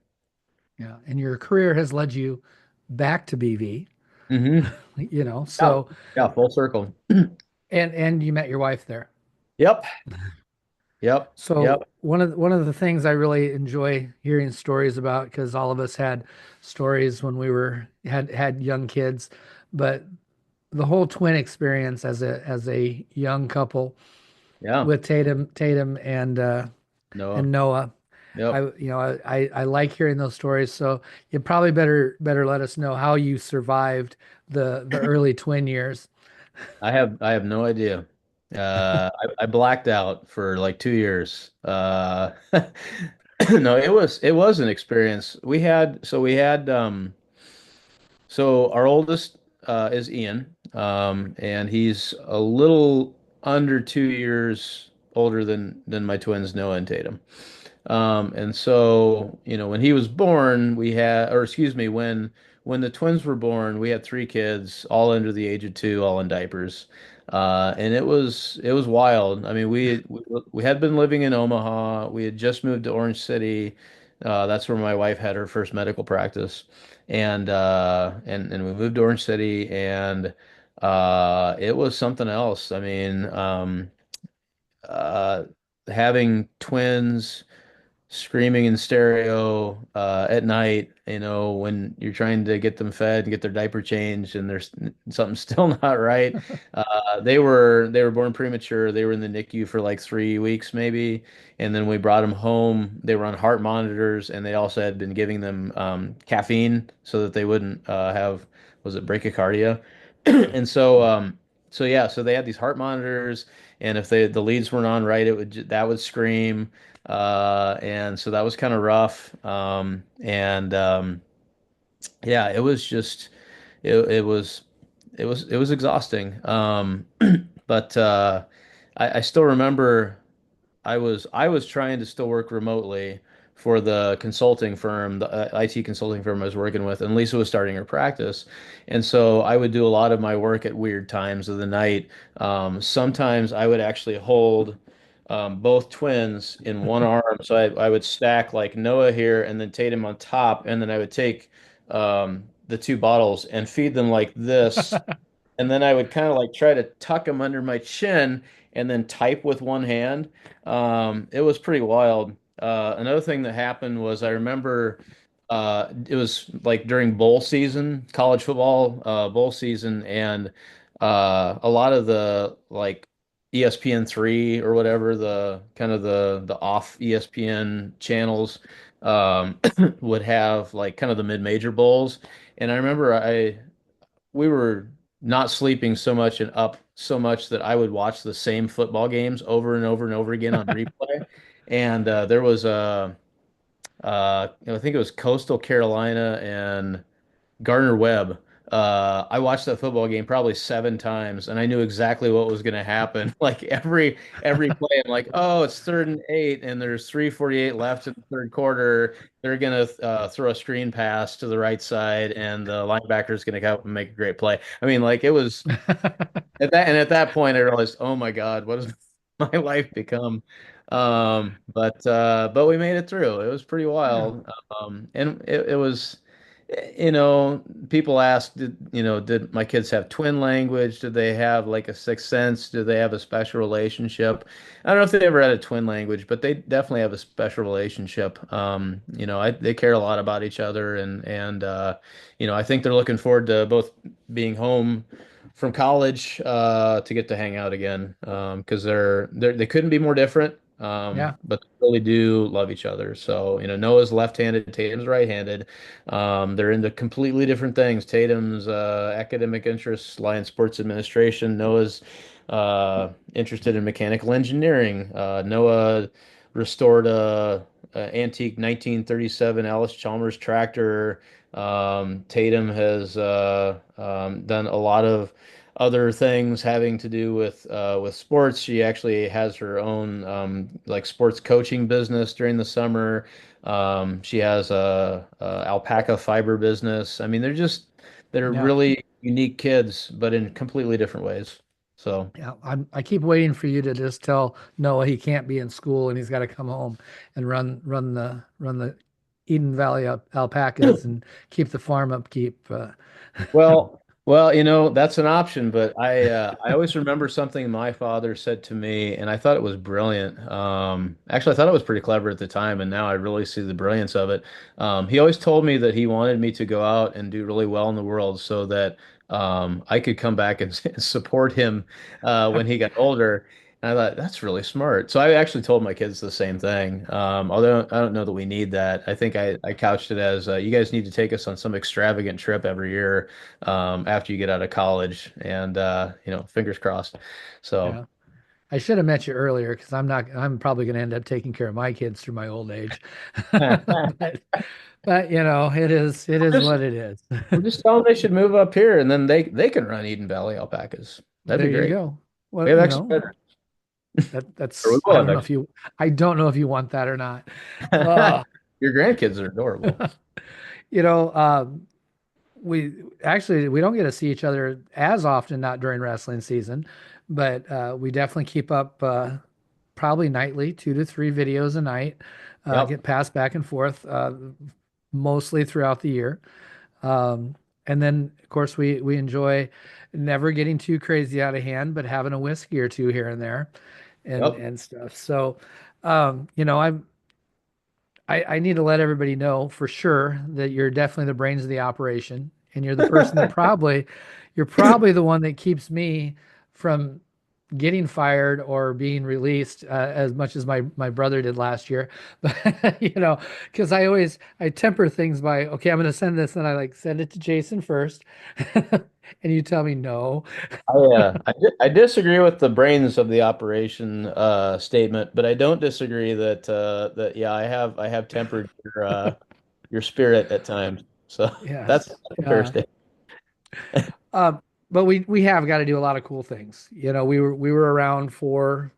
Yeah. And your career has led you back to BV, Hmm. Yeah, so yeah, full circle. and you met your wife there. Yep, yep, yep, So one of the things I really enjoy hearing stories about, because all of us had stories when we had young kids, but the whole twin experience as a young couple yeah. with Tatum Noah, and Noah. I yep. you know I like hearing those stories. So you probably better let us know how you survived the early twin years. I have no idea. I blacked out for like 2 years. No, it was an experience. So our oldest is Ian, and he's a little under 2 years older than my twins Noah and Tatum. And so, when he was born, or excuse me, when the twins were born, we had three kids, all under the age of two, all in diapers. And it was wild. I mean, we had been living in Omaha. We had just moved to Orange City. That's where my wife had her first medical practice. And we moved to Orange City, and it was something else. I mean, uh, having twins screaming in stereo at night, when you're trying to get them fed and get their diaper changed and there's something still not right. They were born premature. They were in the NICU for like 3 weeks maybe, and then we brought them home. They were on heart monitors, and they also had been giving them caffeine so that they wouldn't have, was it bradycardia? And so yeah, so they had these heart monitors, and if the leads weren't on right, that would scream. And so that was kind of rough. And Yeah, it was just it was exhausting. But I still remember I was trying to still work remotely, for the consulting firm, the IT consulting firm I was working with, and Lisa was starting her practice. And so I would do a lot of my work at weird times of the night. Sometimes I would actually hold both twins in one arm. So I would stack like Noah here and then Tatum on top, and then I would take the two bottles and feed them like this, and then I would kind of like try to tuck them under my chin and then type with one hand. It was pretty wild. Another thing that happened was I remember it was like during bowl season, college football bowl season, and a lot of the like ESPN3 or whatever the kind of the off ESPN channels would have like kind of the mid-major bowls. And I remember I we were not sleeping so much and up so much that I would watch the same football games over and over and over again on replay. And there was I think it was Coastal Carolina and Gardner Webb. I watched that football game probably 7 times, and I knew exactly what was going to happen. Like every play, I'm like, oh, it's 3rd and 8, and there's 3:48 left in the third quarter. They're going to throw a screen pass to the right side, and the linebacker is going to come and make a great play. I mean, like it was at that point, I realized, oh my God, what has my life become? But we made it through. It was pretty Yeah. wild. And it was, people ask, did my kids have twin language? Did they have like a sixth sense? Did they have a special relationship? I don't know if they ever had a twin language, but they definitely have a special relationship. They care a lot about each other, and I think they're looking forward to both being home from college to get to hang out again because they couldn't be more different, Yeah. but they really do love each other. So Noah's left-handed, Tatum's right-handed. They're into completely different things. Tatum's academic interests lie in sports administration. Noah's interested in mechanical engineering. Noah restored a antique 1937 Alice Chalmers tractor. Tatum has done a lot of other things having to do with sports. She actually has her own like sports coaching business during the summer. She has a alpaca fiber business. I mean, they're Yeah. really unique kids, but in completely different ways. So. Yeah. I keep waiting for you to just tell Noah he can't be in school and he's got to come home and run the Eden Valley alpacas and keep the farm upkeep. Well, that's an option, but I always remember something my father said to me, and I thought it was brilliant. Actually, I thought it was pretty clever at the time, and now I really see the brilliance of it. He always told me that he wanted me to go out and do really well in the world so that I could come back and support him when he got older. And I thought that's really smart. So I actually told my kids the same thing. Although I don't know that we need that. I think I couched it as you guys need to take us on some extravagant trip every year after you get out of college, and fingers crossed. So, Yeah. I should have met you earlier because I'm probably going to end up taking care of my kids through my old age. But, but it is just what it is. we'll just tell them they should move up here, and then they can run Eden Valley alpacas. That'd be There you great. go. We Well, have extra bedrooms, or we that's will I have don't know if extra. you I don't know if you want that or not. Uh, Your grandkids are adorable. you know, we don't get to see each other as often, not during wrestling season, but we definitely keep up probably nightly, 2 to 3 videos a night, Yep. get passed back and forth mostly throughout the year. Um, and then, of course, we enjoy never getting too crazy out of hand, but having a whiskey or two here and there, and Yep. and stuff. So, I need to let everybody know for sure that you're definitely the brains of the operation, and you're the person that you're probably the one that keeps me from getting fired or being released as much as my brother did last year. But because I temper things by, okay, I'm going to send this, and I like send it to Jason first, and you tell me no. I disagree with the brains of the operation statement, but I don't disagree that yeah, I have tempered your spirit at times. So that's Yes. a fair statement. But we have got to do a lot of cool things. We were around for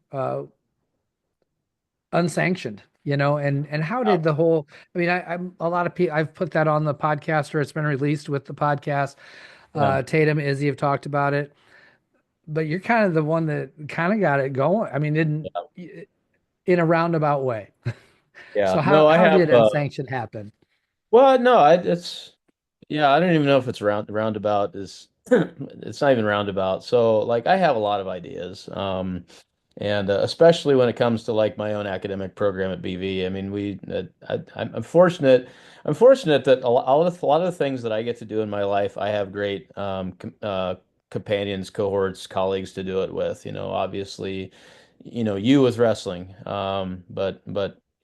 unsanctioned, and how did Oh, the whole, I mean, I'm a lot of people, I've put that on the podcast or it's been released with the podcast. yeah, Tatum, Izzy have talked about it, but you're kind of the one that kind of got it going. I mean, yeah, in a roundabout way. yeah. So No, I how have. did unsanctioned happen? Well, no, it's yeah. I don't even know if it's roundabout is. It's not even roundabout. So, like, I have a lot of ideas. And especially when it comes to like my own academic program at BV. I mean, I'm fortunate. I'm fortunate that a lot of the things that I get to do in my life, I have great companions, cohorts, colleagues to do it with. Obviously, you with wrestling. But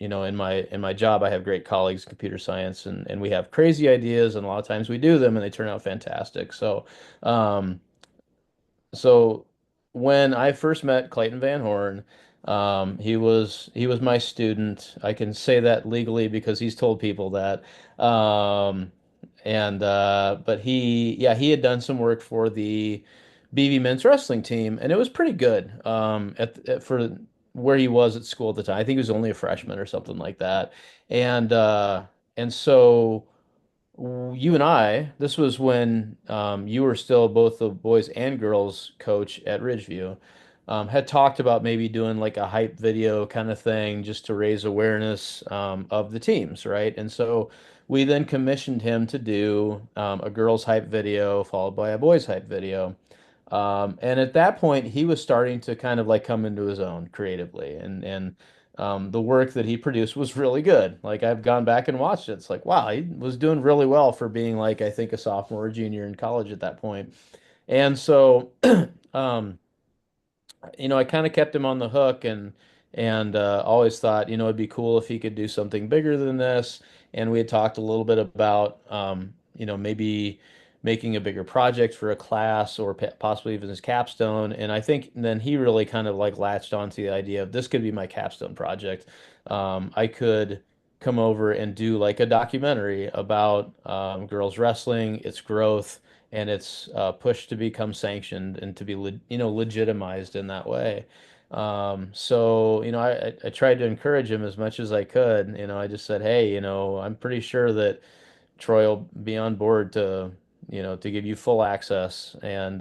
in my job, I have great colleagues in computer science, and we have crazy ideas, and a lot of times we do them, and they turn out fantastic. Um, so when I first met Clayton Van Horn, he was my student. I can say that legally because he's told people that. Um, and but he had done some work for the BV men's wrestling team, and it was pretty good. For where he was at school at the time, I think he was only a freshman or something like that. And uh, and so you and I, this was when you were still both the boys and girls coach at Ridgeview, had talked about maybe doing like a hype video kind of thing just to raise awareness of the teams, right? And so we then commissioned him to do a girls hype video followed by a boys hype video. And at that point, he was starting to kind of like come into his own creatively, and the work that he produced was really good. Like I've gone back and watched it. It's like, wow, he was doing really well for being like I think a sophomore or junior in college at that point. And so, um, I kind of kept him on the hook and always thought, it'd be cool if he could do something bigger than this. And we had talked a little bit about, maybe making a bigger project for a class or possibly even his capstone. And I think then he really kind of like latched onto the idea of this could be my capstone project. I could come over and do like a documentary about girls wrestling, its growth and it's pushed to become sanctioned and to be legitimized in that way. So I tried to encourage him as much as I could. I just said, hey, I'm pretty sure that Troy will be on board to give you full access and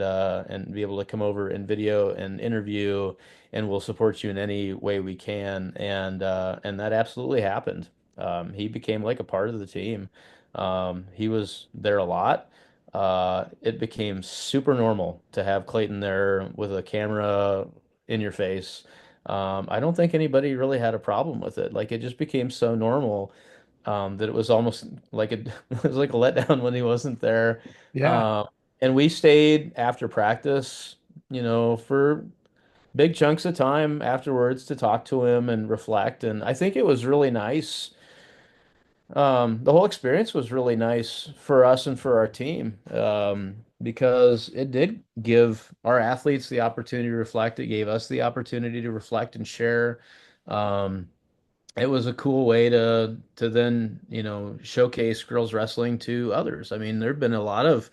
be able to come over and video and interview, and we'll support you in any way we can. And that absolutely happened. He became like a part of the team. He was there a lot. It became super normal to have Clayton there with a camera in your face. I don't think anybody really had a problem with it. Like it just became so normal that it was almost like it was like a letdown when he wasn't there. Yeah. Um, and we stayed after practice, for big chunks of time afterwards to talk to him and reflect. And I think it was really nice. The whole experience was really nice for us and for our team because it did give our athletes the opportunity to reflect. It gave us the opportunity to reflect and share. Um, it was a cool way to then, showcase girls wrestling to others. I mean, there've been a lot of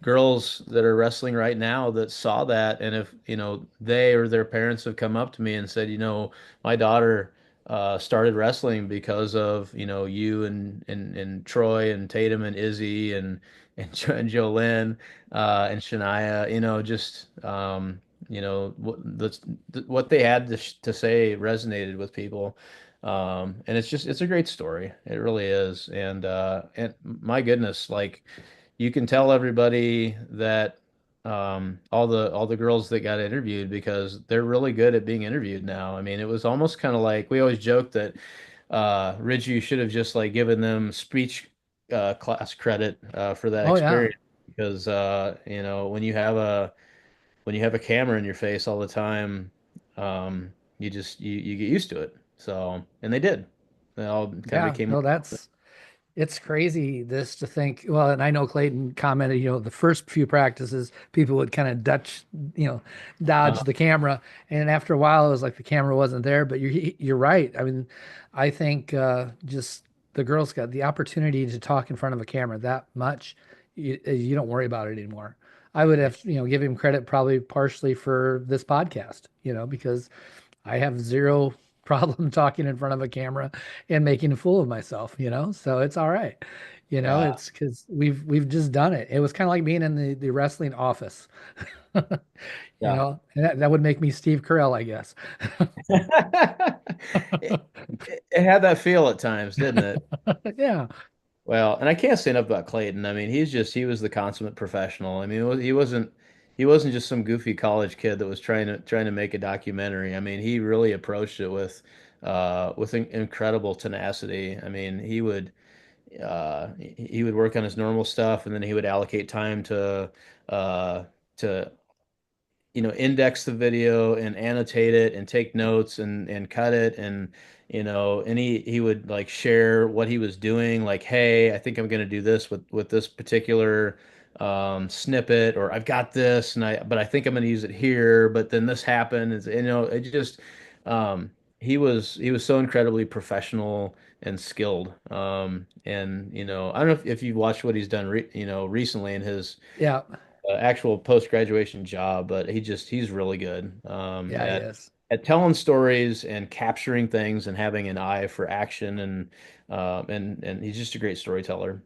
girls that are wrestling right now that saw that, and if, they or their parents have come up to me and said, my daughter started wrestling because of, you and Troy and Tatum and Izzy and Jolynn and Shania, just what they had to say resonated with people. And it's a great story. It really is. And my goodness, like you can tell everybody that all the girls that got interviewed because they're really good at being interviewed now. I mean, it was almost kind of like we always joke that Ridgeview should have just like given them speech class credit for that Oh yeah. experience because when you have a camera in your face all the time, you get used to it. So, and they did. They all kind of Yeah. became. No, it's crazy this to think. Well, and I know Clayton commented, the first few practices, people would kind of you know, dodge Uh, the camera. And after a while, it was like the camera wasn't there. But you're right. I mean, I think just the girls got the opportunity to talk in front of a camera that much. You don't worry about it anymore. I would have, give him credit probably partially for this podcast, because I have zero problem talking in front of a camera and making a fool of myself, so it's all right. Yeah. It's because we've just done it. It was kind of like being in the wrestling office, Yeah. and that would make me Steve Carell, I guess. It, it had that feel at times, didn't it? Yeah, Well, and I can't say enough about Clayton. I mean, he was the consummate professional. I mean, he wasn't just some goofy college kid that was trying to make a documentary. I mean, he really approached it with incredible tenacity. I mean, he would work on his normal stuff, and then he would allocate time uh to index the video and annotate it and take notes and cut it and he would like share what he was doing, like, hey, I think I'm going to do this with this particular snippet, or I've got this but I think I'm going to use it here, but then this happened. It just he was so incredibly professional and skilled. And I don't know if you've watched what he's done recently in his yeah, actual post-graduation job, but he's really good yeah, he is. at telling stories and capturing things and having an eye for action and he's just a great storyteller.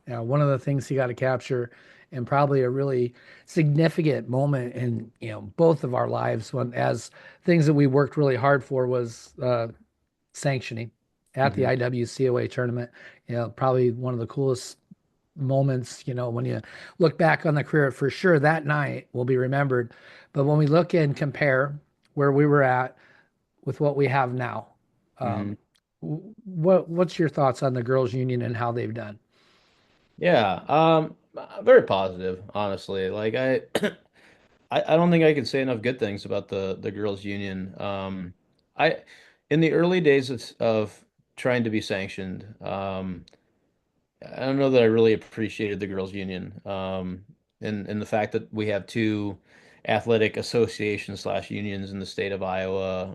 Yeah, one of the things he got to capture, and probably a really significant moment in both of our lives, when as things that we worked really hard for was sanctioning at the Hmm. IWCOA tournament. Probably one of the coolest moments. When you look back on the career, for sure that night will be remembered. But when we look and compare where we were at with what we have now, Hmm. um, what's your thoughts on the girls' union and how they've done? Yeah, very positive, honestly. Like I don't think I can say enough good things about the girls' union. I in the early days of trying to be sanctioned, I don't know that I really appreciated the girls' union, and the fact that we have two athletic associations slash unions in the state of Iowa.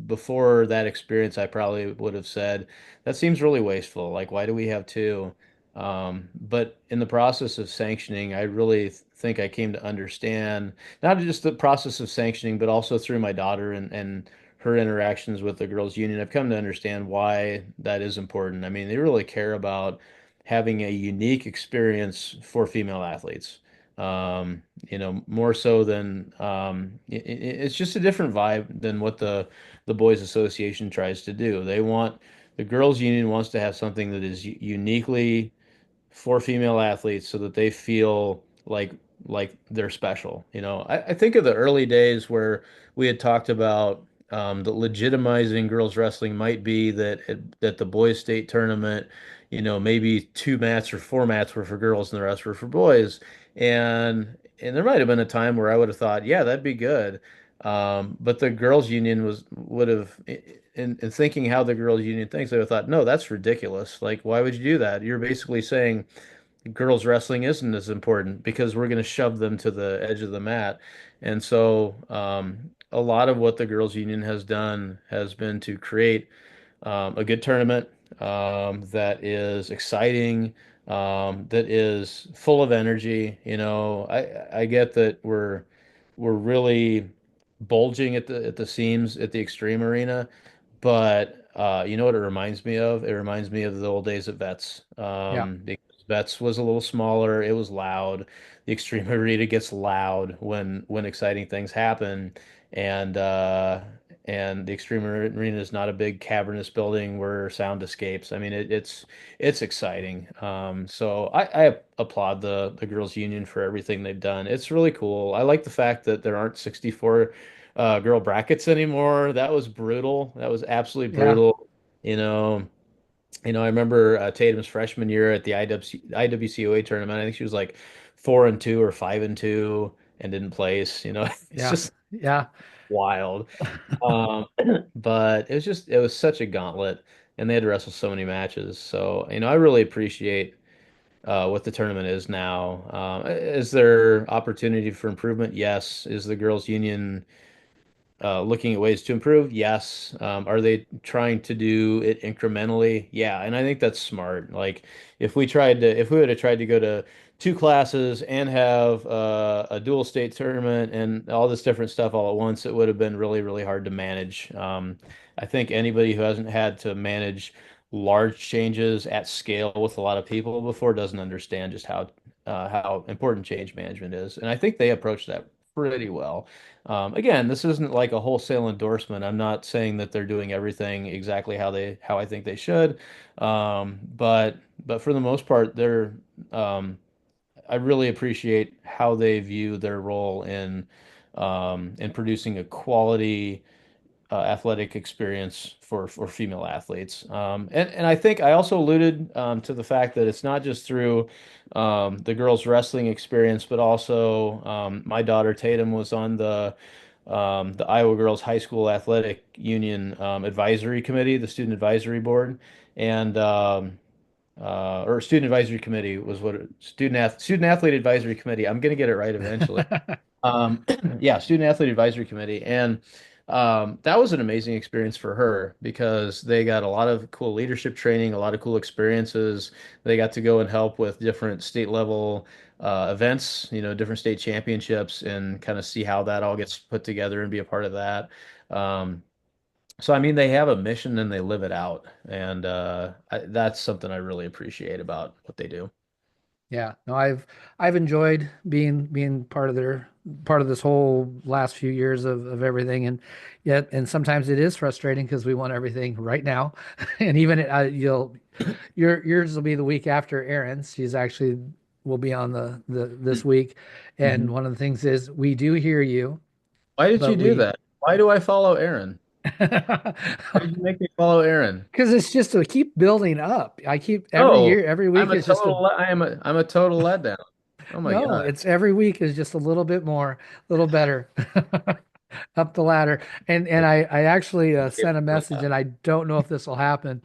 Before that experience, I probably would have said that seems really wasteful. Like, why do we have two? But in the process of sanctioning, I really think I came to understand not just the process of sanctioning, but also through my daughter and her interactions with the girls' union. I've come to understand why that is important. I mean, they really care about having a unique experience for female athletes. More so than it's just a different vibe than what the boys association tries to do. The girls union wants to have something that is uniquely for female athletes so that they feel like they're special. I think of the early days where we had talked about that legitimizing girls wrestling might be that the boys state tournament, maybe two mats or four mats were for girls and the rest were for boys. And there might have been a time where I would have thought, yeah, that'd be good. But the girls union would have in thinking how the girls union thinks, they would have thought, no, that's ridiculous. Like, why would you do that? You're basically saying girls wrestling isn't as important because we're going to shove them to the edge of the mat. And so a lot of what the girls union has done has been to create a good tournament that is exciting, that is full of energy. I get that we're really bulging at the seams at the Extreme Arena, but you know what it reminds me of? It reminds me of the old days at Vets. Yeah. Because Vets was a little smaller, it was loud. The Extreme Arena gets loud when exciting things happen, and uh, and the Extreme Arena is not a big cavernous building where sound escapes. I mean, it's exciting. So I applaud the girls' union for everything they've done. It's really cool. I like the fact that there aren't 64 girl brackets anymore. That was brutal. That was absolutely Yeah. brutal. You know, I remember Tatum's freshman year at the IWCOA tournament. I think she was like 4-2 or 5-2 and didn't place. It's Yeah. just Yeah. wild. Um, but it was such a gauntlet, and they had to wrestle so many matches. So, I really appreciate what the tournament is now. Is there opportunity for improvement? Yes. Is the girls' union looking at ways to improve? Yes. Are they trying to do it incrementally? Yeah. And I think that's smart. Like if we would have tried to go to two classes and have a dual state tournament and all this different stuff all at once, it would have been really, really hard to manage. I think anybody who hasn't had to manage large changes at scale with a lot of people before doesn't understand just how important change management is. And I think they approach that pretty well. Again, this isn't like a wholesale endorsement. I'm not saying that they're doing everything exactly how I think they should. But for the most part, um, I really appreciate how they view their role in producing a quality athletic experience for female athletes. And I think I also alluded to the fact that it's not just through the girls wrestling experience, but also my daughter Tatum was on the Iowa Girls High School Athletic Union advisory committee, the student advisory board, and or student advisory committee was student athlete advisory committee. I'm gonna get it right eventually. Um, yeah, Student Athlete Advisory Committee. And that was an amazing experience for her because they got a lot of cool leadership training, a lot of cool experiences. They got to go and help with different state level events, different state championships, and kind of see how that all gets put together and be a part of that. Um, so, I mean, they have a mission and they live it out. And that's something I really appreciate about what they do. Yeah, no, I've enjoyed being part of this whole last few years of everything, and yet and sometimes it is frustrating because we want everything right now, and even yours will be the week after Erin's. She's actually will be on the this week, and Mhm. one of the things is we do hear you, Why did you but do we that? Why do I follow Aaron? Why did you make me follow Aaron? because it's just to keep building up. I keep every Oh, year, every week is just a I'm a total letdown. Oh my no, God. it's every week is just a little bit more, a little better up the ladder. And I actually Give sent a her message, and I don't know if this will happen.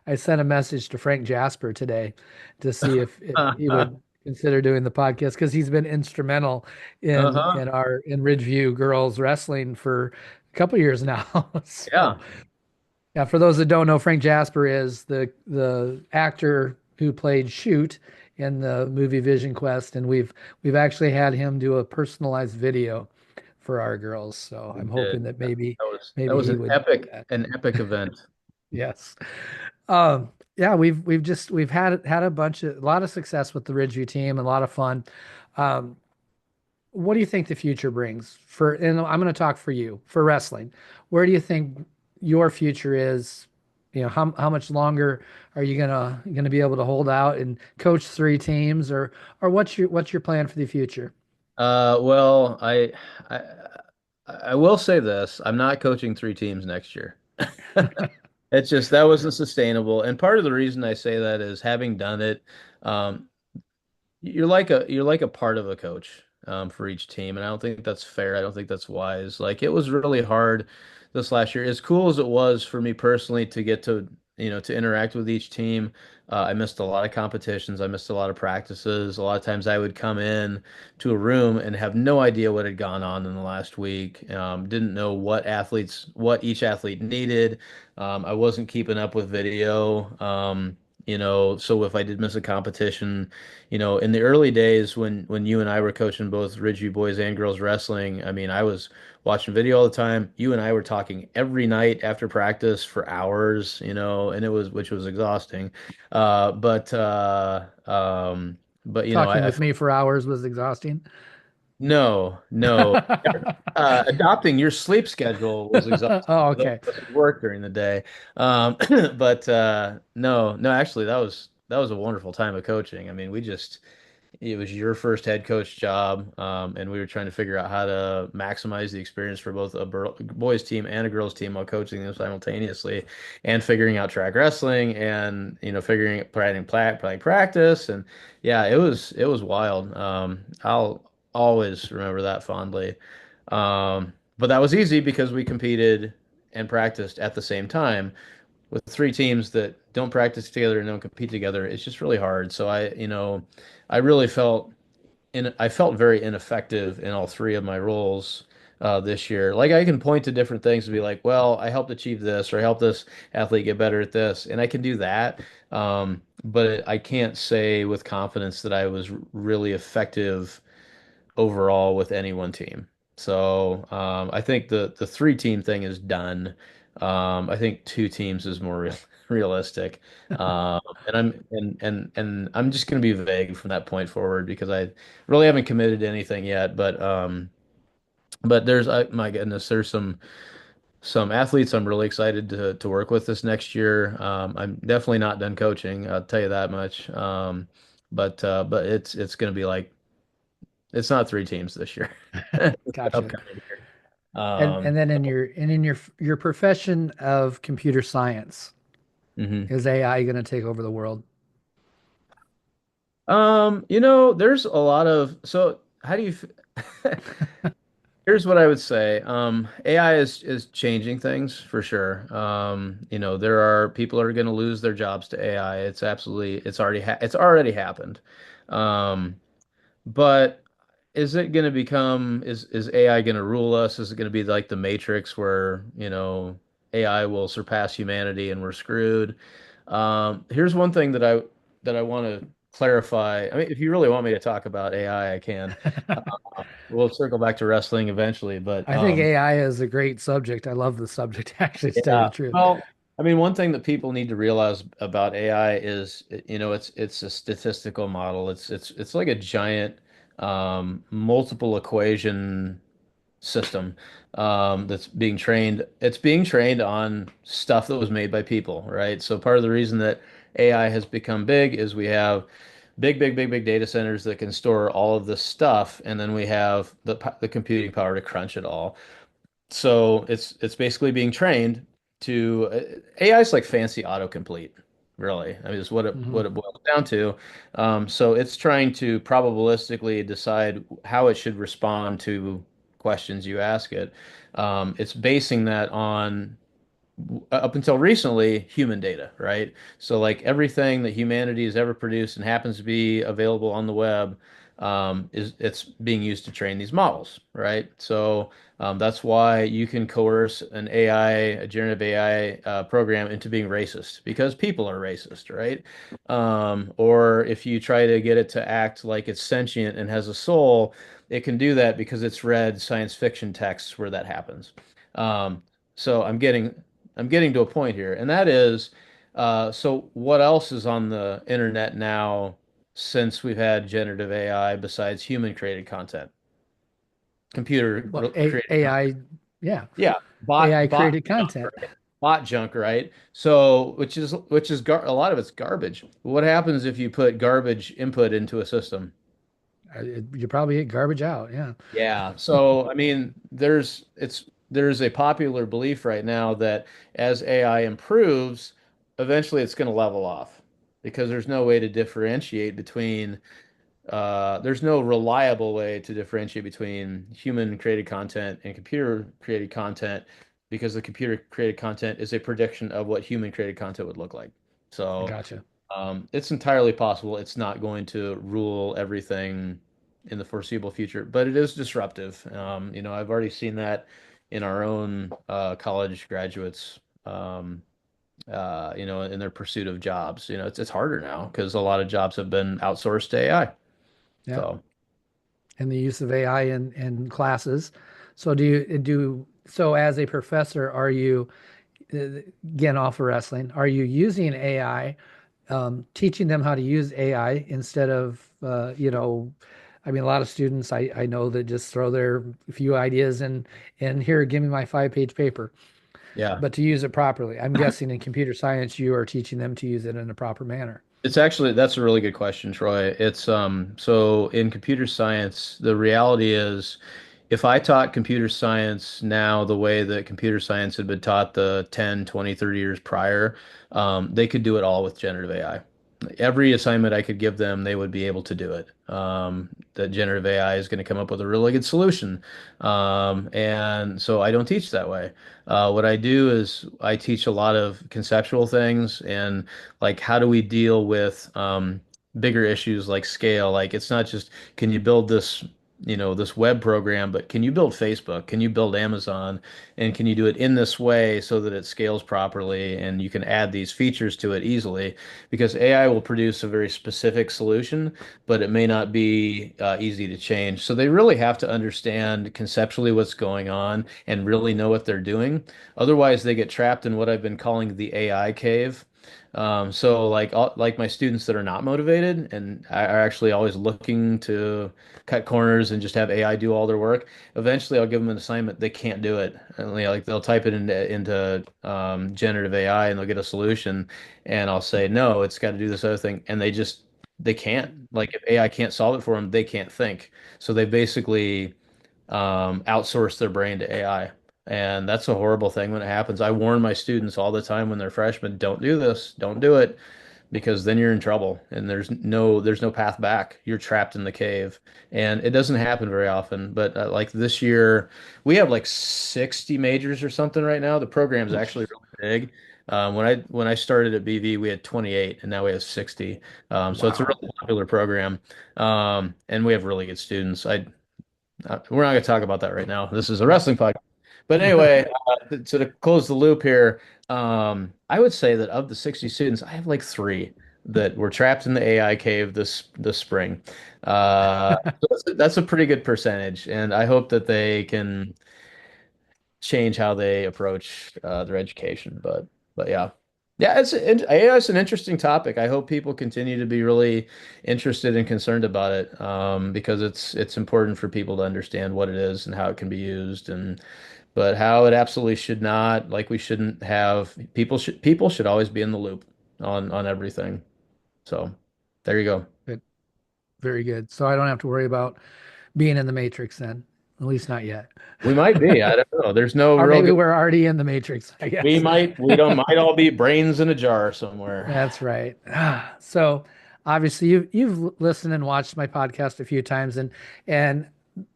I sent a message to Frank Jasper today to see if he that. would consider doing the podcast because he's been instrumental Uh-huh. in Ridgeview girls wrestling for a couple years now. So Yeah. yeah, for those that don't know, Frank Jasper is the actor who played Shoot in the movie Vision Quest, and we've actually had him do a personalized video for our girls. So We I'm did. hoping that That maybe was he would do that. an epic event. Yes. Yeah, we've had a lot of success with the Ridgeview team, and a lot of fun. Um, what do you think the future brings for, and I'm going to talk for you, for wrestling. Where do you think your future is? You know, how much longer are you gonna be able to hold out and coach three teams, or what's your plan for the future? Well, I I will say this. I'm not coaching three teams next year. It's just that wasn't sustainable. And part of the reason I say that is having done it, um, you're like a part of a coach for each team, and I don't think that's fair. I don't think that's wise. Like it was really hard this last year. As cool as it was for me personally to get to to interact with each team, I missed a lot of competitions. I missed a lot of practices. A lot of times I would come in to a room and have no idea what had gone on in the last week. Didn't know what each athlete needed. I wasn't keeping up with video. So if I did miss a competition, in the early days when you and I were coaching both Ridgeview boys and girls wrestling, I mean, I was watching video all the time. You and I were talking every night after practice for hours, and which was exhausting. Uh, but uh, um, but Talking I with me for hours was exhausting. no. Adopting your sleep schedule was exhausting. Oh, That okay. wasn't work during the day. But no, actually, that was a wonderful time of coaching. I mean, it was your first head coach job, and we were trying to figure out how to maximize the experience for both a boys team and a girls team while coaching them simultaneously, and figuring out track wrestling and planning practice, and yeah, it was wild. I'll always remember that fondly. But that was easy because we competed and practiced at the same time. With three teams that don't practice together and don't compete together, it's just really hard. So I really I felt very ineffective in all three of my roles. this year. Like I can point to different things and be like, well, I helped achieve this, or I helped this athlete get better at this, and I can do that. But I can't say with confidence that I was really effective overall with any one team. So I think the three team thing is done. I think two teams is more realistic. And I'm just going to be vague from that point forward because I really haven't committed to anything yet. But there's my goodness, there's some athletes I'm really excited to work with this next year. I'm definitely not done coaching, I'll tell you that much. But it's going to be like it's not three teams this year. Gotcha. Upcoming year. And then in your profession of computer science, Mhm. is AI going to take over the world? There's a lot of so how do you here's what I would say. AI is changing things for sure. There are people that are going to lose their jobs to AI. It's already happened. Um, But is it going to become is AI going to rule us? Is it going to be like the Matrix where, AI will surpass humanity and we're screwed? Here's one thing that I want to clarify. I mean, if you really want me to talk about AI, I can. We'll circle back to wrestling eventually, but I think AI is a great subject. I love the subject, actually, to tell you the yeah. truth. Well, I mean, one thing that people need to realize about AI is, it's a statistical model. It's like a giant multiple equation system that's being trained. It's being trained on stuff that was made by people, right? So part of the reason that AI has become big is we have big, big, big, big data centers that can store all of this stuff, and then we have the computing power to crunch it all. So it's basically being trained to AI is like fancy autocomplete, really. I mean, it's what it Hmm. what it boils down to. So it's trying to probabilistically decide how it should respond to questions you ask it. It's basing that on up until recently, human data, right? So like everything that humanity has ever produced and happens to be available on the web, it's being used to train these models, right? So that's why you can coerce a generative AI program into being racist because people are racist, right? Or if you try to get it to act like it's sentient and has a soul, it can do that because it's read science fiction texts where that happens. Um, so I'm getting to a point here, and that is, so what else is on the internet now since we've had generative AI besides human created content? Computer Well, created content. AI, yeah, Yeah, AI bot created junk, content. right? Bot junk, right? So, which is a lot of it's garbage. What happens if you put garbage input into a system? You probably get garbage out. Yeah, Yeah. So, I mean, there's a popular belief right now that as AI improves, eventually it's going to level off because there's no way to differentiate between there's no reliable way to differentiate between human created content and computer created content because the computer created content is a prediction of what human created content would look like. I So, gotcha. it's entirely possible it's not going to rule everything in the foreseeable future, but it is disruptive. I've already seen that in our own college graduates, in their pursuit of jobs. It's harder now because a lot of jobs have been outsourced to AI. Yeah, So, and the use of AI in classes. So so as a professor, are you again off of wrestling? Are you using AI, teaching them how to use AI instead of I mean, a lot of students I know that just throw their few ideas and here, give me my 5-page paper. yeah. But to use it properly, I'm guessing in computer science, you are teaching them to use it in a proper manner. That's a really good question, Troy. So in computer science, the reality is if I taught computer science now the way that computer science had been taught the 10, 20, 30 years prior, they could do it all with generative AI. Every assignment I could give them, they would be able to do it. That generative AI is going to come up with a really good solution. And so I don't teach that way. What I do is I teach a lot of conceptual things and like how do we deal with bigger issues like scale? Like it's not just can you build this this web program, but can you build Facebook? Can you build Amazon? And can you do it in this way so that it scales properly and you can add these features to it easily? Because AI will produce a very specific solution, but it may not be easy to change. So they really have to understand conceptually what's going on and really know what they're doing. Otherwise, they get trapped in what I've been calling the AI cave. So like my students that are not motivated and are actually always looking to cut corners and just have AI do all their work. Eventually, I'll give them an assignment they can't do it. And, like they'll type it into generative AI and they'll get a solution, and I'll say no, it's got to do this other thing, and they can't. Like if AI can't solve it for them, they can't think. So they basically outsource their brain to AI. And that's a horrible thing when it happens. I warn my students all the time when they're freshmen, don't do this, don't do it, because then you're in trouble and there's no path back. You're trapped in the cave. And it doesn't happen very often, but like this year we have like 60 majors or something right now. The program's actually really big. When I started at BV, we had 28 and now we have 60. So it's a Wow. really popular program. And we have really good students. We're not going to talk about that right now. This is a wrestling podcast. But anyway, to close the loop here, I would say that of the 60 students, I have like three that were trapped in the AI cave this spring. So that's a pretty good percentage, and I hope that they can change how they approach their education. But yeah. Yeah, AI is an interesting topic. I hope people continue to be really interested and concerned about it, because it's important for people to understand what it is and how it can be used, and but how it absolutely should not, like we shouldn't have people should always be in the loop on everything. So there you go. Good. Very good. So I don't have to worry about being in the Matrix then, at least not yet. We might be. I don't know. There's no Or real maybe good. we're already in the Matrix, I We guess. might. We don't. Might all be brains in a jar somewhere. That's right. So obviously you've listened and watched my podcast a few times, and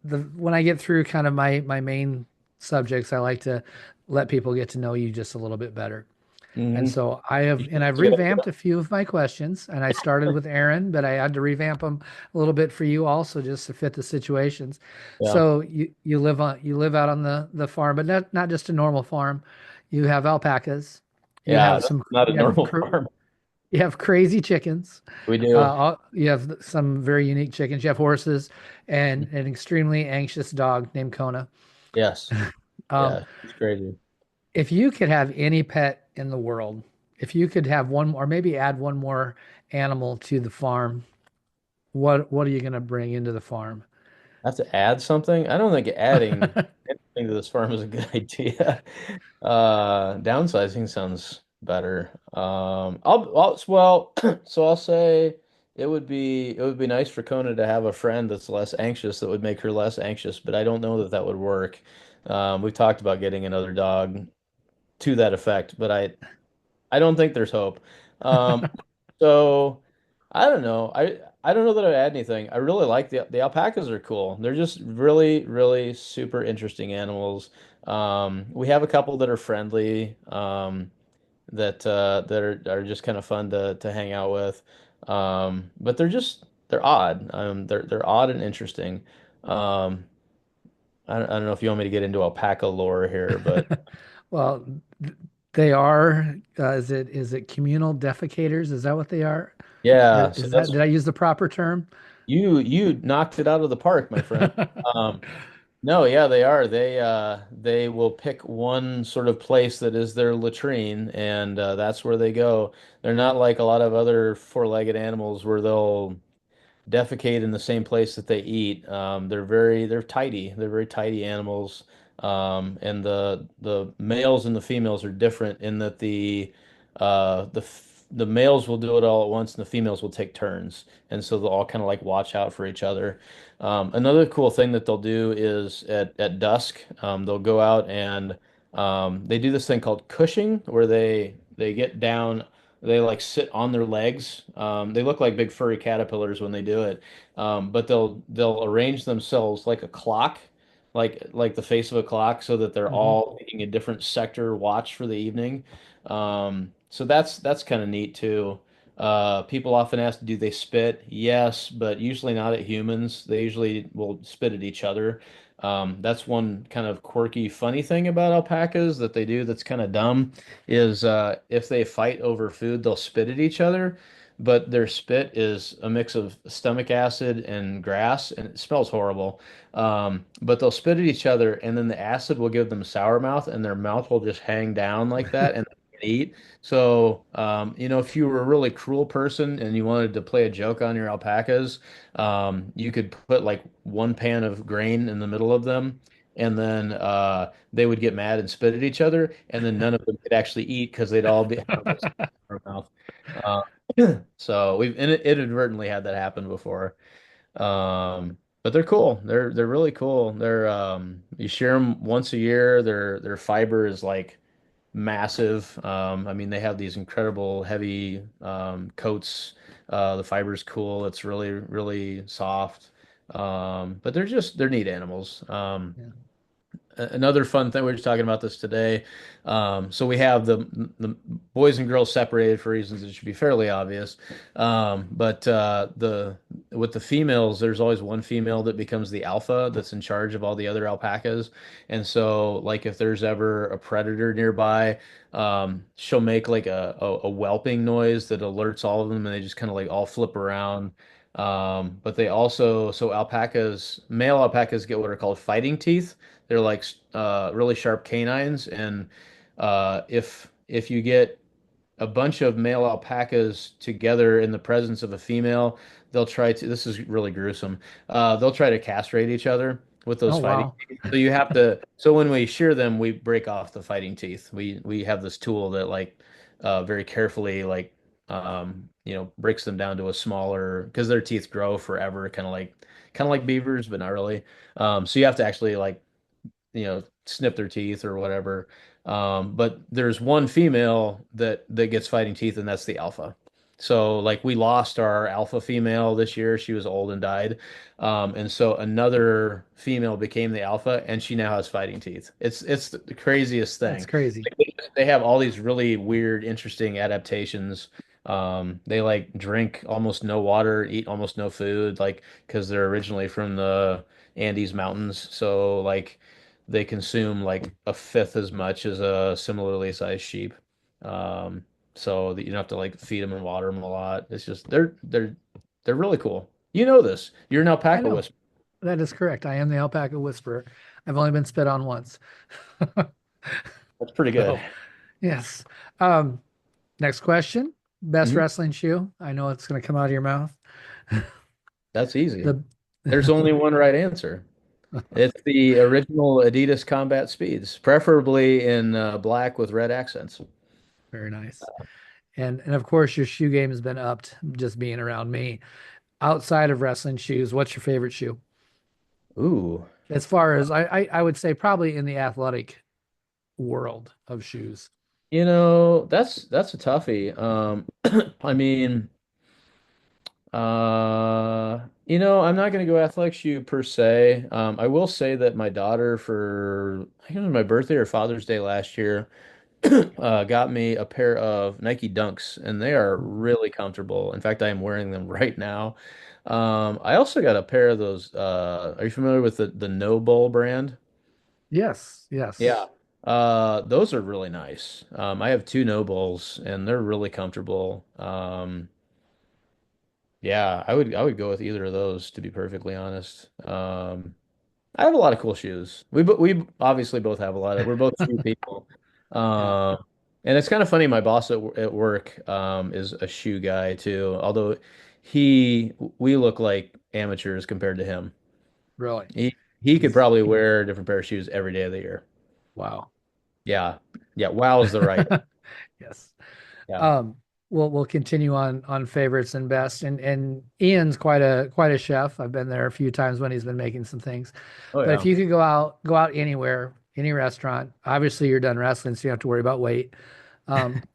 the when I get through kind of my main subjects, I like to let people get to know you just a little bit better. And Hmm. so I've revamped a few of my questions, and I started with Aaron, but I had to revamp them a little bit for you also just to fit the situations. Yeah. So you live out on the farm, but not just a normal farm. You have alpacas. You Yeah. have That's some not a you have normal farm. you have crazy chickens. We do. You have some very unique chickens. You have horses and an extremely anxious dog named Kona. Yes. Um, Yeah. It's crazy. if you could have any pet in the world, if you could have one or maybe add one more animal to the farm, what are you going to bring into the farm? I have to add something. I don't think adding anything to this farm is a good idea. Downsizing sounds better. Well, so I'll say it would be nice for Kona to have a friend that's less anxious that would make her less anxious, but I don't know that that would work. We've talked about getting another dog to that effect, but I don't think there's hope. Um, so I don't know. I don't know that I'd add anything. I really like the alpacas are cool. They're just really, really super interesting animals. We have a couple that are friendly, that are just kind of fun to hang out with. But they're odd. They're odd and interesting. Um, I don't know if you want me to get into alpaca lore here, but Well, they are, is it communal defecators? Is that what they are? yeah. So Is that, that's did I use the proper term? you knocked it out of the park, my friend. Um, No, yeah, they are. They will pick one sort of place that is their latrine, and that's where they go. They're not like a lot of other four-legged animals where they'll defecate in the same place that they eat. They're tidy. They're very tidy animals. And the males and the females are different in that the males will do it all at once and the females will take turns. And so they'll all kind of like watch out for each other. Another cool thing that they'll do is at dusk, they'll go out and they do this thing called cushing, where they get down, they like sit on their legs. They look like big furry caterpillars when they do it, but they'll arrange themselves like a clock, like the face of a clock, so that they're Hmm. all taking a different sector watch for the evening. So that's kind of neat too. People often ask, do they spit? Yes, but usually not at humans. They usually will spit at each other. That's one kind of quirky, funny thing about alpacas that they do that's kind of dumb is if they fight over food, they'll spit at each other, but their spit is a mix of stomach acid and grass, and it smells horrible. But they'll spit at each other, and then the acid will give them sour mouth, and their mouth will just hang down like that, and they can eat. So, if you were a really cruel person and you wanted to play a joke on your alpacas, you could put like one pan of grain in the middle of them, and then they would get mad and spit at each other, and then none of them could actually eat because they'd all be have this in their mouth. Uh, so we've inadvertently had that happen before. But they're cool. They're really cool. You shear them once a year. Their fiber is like massive. I mean, they have these incredible heavy coats. The fiber's cool. It's really, really soft. But they're neat animals. Yeah. Another fun thing, we were just talking about this today. So we have the boys and girls separated for reasons that should be fairly obvious. But the with the females, there's always one female that becomes the alpha that's in charge of all the other alpacas. And so, like, if there's ever a predator nearby, she'll make like a whelping noise that alerts all of them, and they just kind of like all flip around. But they also, so alpacas, male alpacas get what are called fighting teeth. They're like really sharp canines, and if you get a bunch of male alpacas together in the presence of a female, they'll try to. This is really gruesome. They'll try to castrate each other with those Oh, fighting wow. teeth. So you have to. So when we shear them, we break off the fighting teeth. We have this tool that like very carefully breaks them down to a smaller because their teeth grow forever, kind of like beavers, but not really. So you have to actually like snip their teeth or whatever. But there's one female that gets fighting teeth, and that's the alpha. So like we lost our alpha female this year. She was old and died. And so another female became the alpha, and she now has fighting teeth. It's the craziest That's thing. crazy. They have all these really weird, interesting adaptations. They like drink almost no water, eat almost no food, like because they're originally from the Andes Mountains. So like they consume like a fifth as much as a similarly sized sheep. Um, so that you don't have to like feed them and water them a lot. It's just they're really cool. You know this. You're an I alpaca know. whisperer. That is correct. I am the alpaca whisperer. I've only been spit on once. That's pretty good. So, yes. Um, Next question. Best Mhm. wrestling shoe. I know it's going to come out of your mouth. That's easy. The There's only one right answer. It's the original Adidas Combat Speeds, preferably in black with red accents. Very nice. And of course your shoe game has been upped just being around me. Outside of wrestling shoes, what's your favorite shoe? Ooh, As far as I would say probably in the athletic world of shoes. that's a toughie. I mean, I'm not gonna go athletic shoe per se. I will say that my daughter for I think it was my birthday or Father's Day last year, got me a pair of Nike Dunks, and they are really comfortable. In fact, I am wearing them right now. I also got a pair of those. Are you familiar with the No Bull brand? Yes, yes. Yeah. Those are really nice. I have two No Bulls, and they're really comfortable. Yeah, I would go with either of those to be perfectly honest. I have a lot of cool shoes. We obviously both have a lot of. We're both shoe people. Yeah, Um, and it's kind of funny. My boss at work is a shoe guy too. Although we look like amateurs compared to him. really. He could He's probably wear a different pair of shoes every day of the year. wow. Yeah, yeah. Wow is the right. Yes. Yeah. Um, we'll continue on favorites and best. And Ian's quite a chef. I've been there a few times when he's been making some things. Oh But if yeah. you could go out anywhere, any restaurant, obviously you're done wrestling, so you don't have to worry about weight.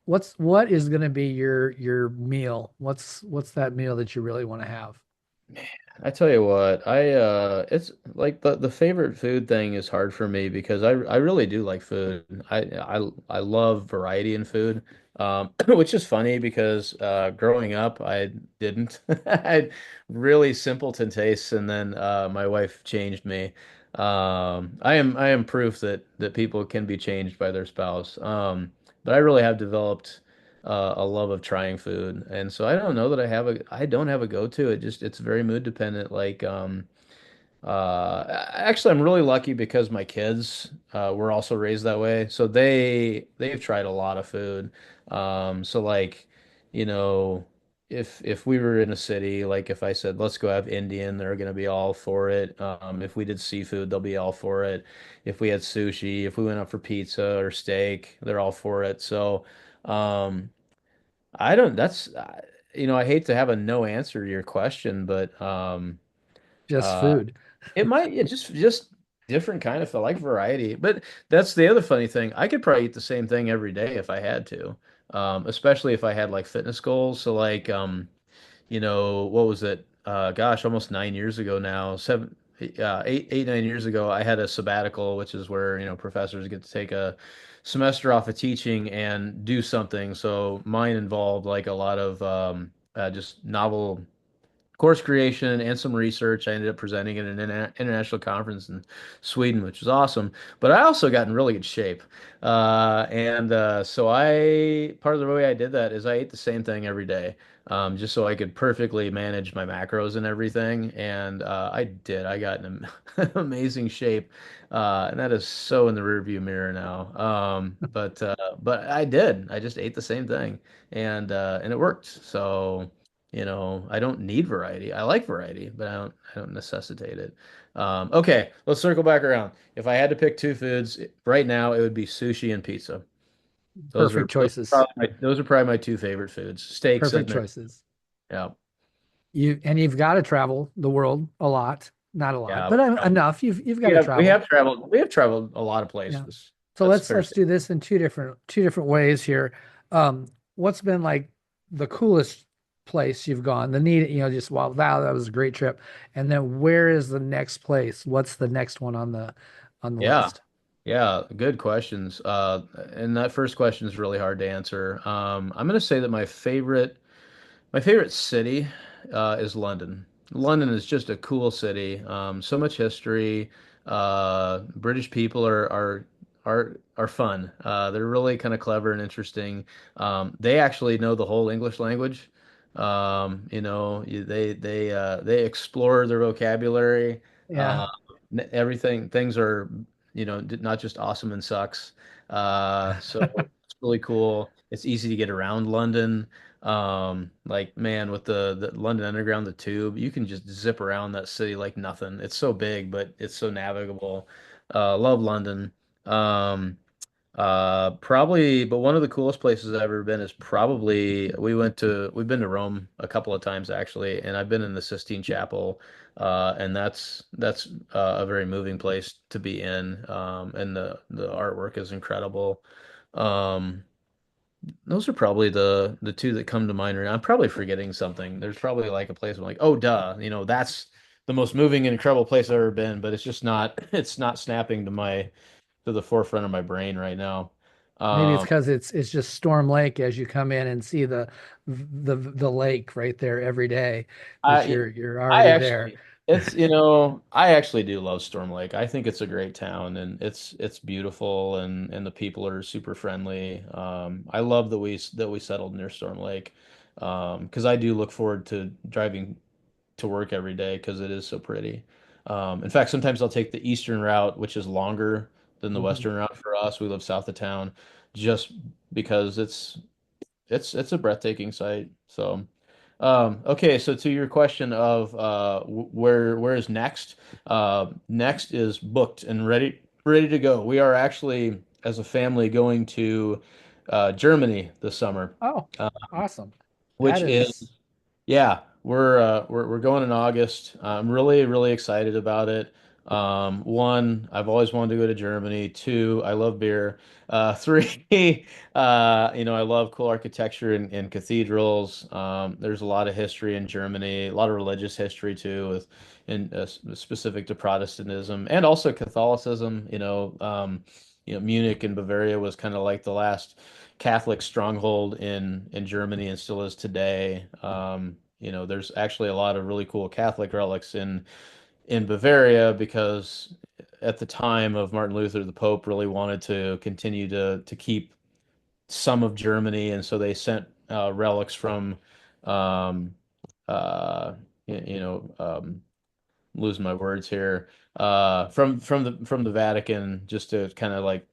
What is going to be your meal? What's that meal that you really want to have? I tell you what, it's like the favorite food thing is hard for me because I really do like food. I love variety in food. Which is funny because growing up I didn't. I had really simpleton tastes, and then my wife changed me. I am proof that people can be changed by their spouse. But I really have developed a love of trying food. And so I don't have a go-to. It's very mood dependent. Actually, I'm really lucky because my kids were also raised that way. So they've tried a lot of food. So like, you know, if we were in a city, like if I said, let's go have Indian, they're gonna be all for it. If we did seafood, they'll be all for it. If we had sushi, if we went out for pizza or steak, they're all for it. So, um, I don't, that's, I hate to have a no answer to your question, but Just uh, food. it might, yeah, just different kind of, I like variety. But that's the other funny thing. I could probably eat the same thing every day if I had to, especially if I had like fitness goals. So like, what was it? Gosh, almost 9 years ago now, 9 years ago, I had a sabbatical, which is where, professors get to take a semester off of teaching and do something. So mine involved like a lot of just novel course creation and some research. I ended up presenting at an international conference in Sweden, which was awesome. But I also got in really good shape. And so part of the way I did that is I ate the same thing every day, just so I could perfectly manage my macros and everything. And I did. I got in amazing shape. And that is so in the rearview mirror now. But I did. I just ate the same thing, and it worked. So. I don't need variety. I like variety, but I don't necessitate it. Okay, let's circle back around. If I had to pick two foods right now, it would be sushi and pizza. Those Perfect are those are choices. probably my two favorite foods. Steaks, Perfect as mentioned. choices. Yeah, You've got to travel the world a lot, not a lot, yeah. but enough. You've got We to have we travel. have traveled. We have traveled a lot of Yeah. places. So That's let's fair. let's do this in two different ways here. What's been like the coolest place you've gone? The need, just wow, that was a great trip. And then where is the next place? What's the next one on the Yeah. list? Yeah, good questions. And that first question is really hard to answer. I'm going to say that my favorite city is London. London is just a cool city. So much history. British people are fun. They're really kind of clever and interesting. They actually know the whole English language. They explore their vocabulary. Yeah, Uh, everything things are not just awesome and sucks. So it's really cool. It's easy to get around London. Like man, with the London Underground, the tube, you can just zip around that city like nothing. It's so big, but it's so navigable. Love London. Um, probably, but one of the coolest places I've ever been is probably we've been to Rome a couple of times actually, and I've been in the Sistine Chapel, and that's a very moving place to be in. And the artwork is incredible. Um, those are probably the two that come to mind right now. I'm probably forgetting something. There's probably like a place I'm like, oh, duh, that's the most moving and incredible place I've ever been, but it's just not it's not snapping to the forefront of my brain right now. maybe it's Um, because it's just Storm Lake as you come in and see the lake right there every day that I you're I already there. actually I actually do love Storm Lake. I think it's a great town and it's beautiful and the people are super friendly. I love that we settled near Storm Lake. Because I do look forward to driving to work every day because it is so pretty. In fact, sometimes I'll take the eastern route, which is longer than the Mhm. western route for us. We live south of town, just because it's a breathtaking sight. So, okay, so to your question of where is next? Next is booked and ready to go. We are actually, as a family, going to Germany this summer. Oh, Uh, awesome. That which is is yeah, we're going in August. I'm really excited about it. One, I've always wanted to go to Germany. Two, I love beer. Three, I love cool architecture and cathedrals. There's a lot of history in Germany, a lot of religious history too, specific to Protestantism and also Catholicism. Munich and Bavaria was kind of like the last Catholic stronghold in Germany and still is today. There's actually a lot of really cool Catholic relics in Bavaria because at the time of Martin Luther, the Pope really wanted to continue to keep some of Germany, and so they sent relics from um, uh, losing my words here from the Vatican just to kind of like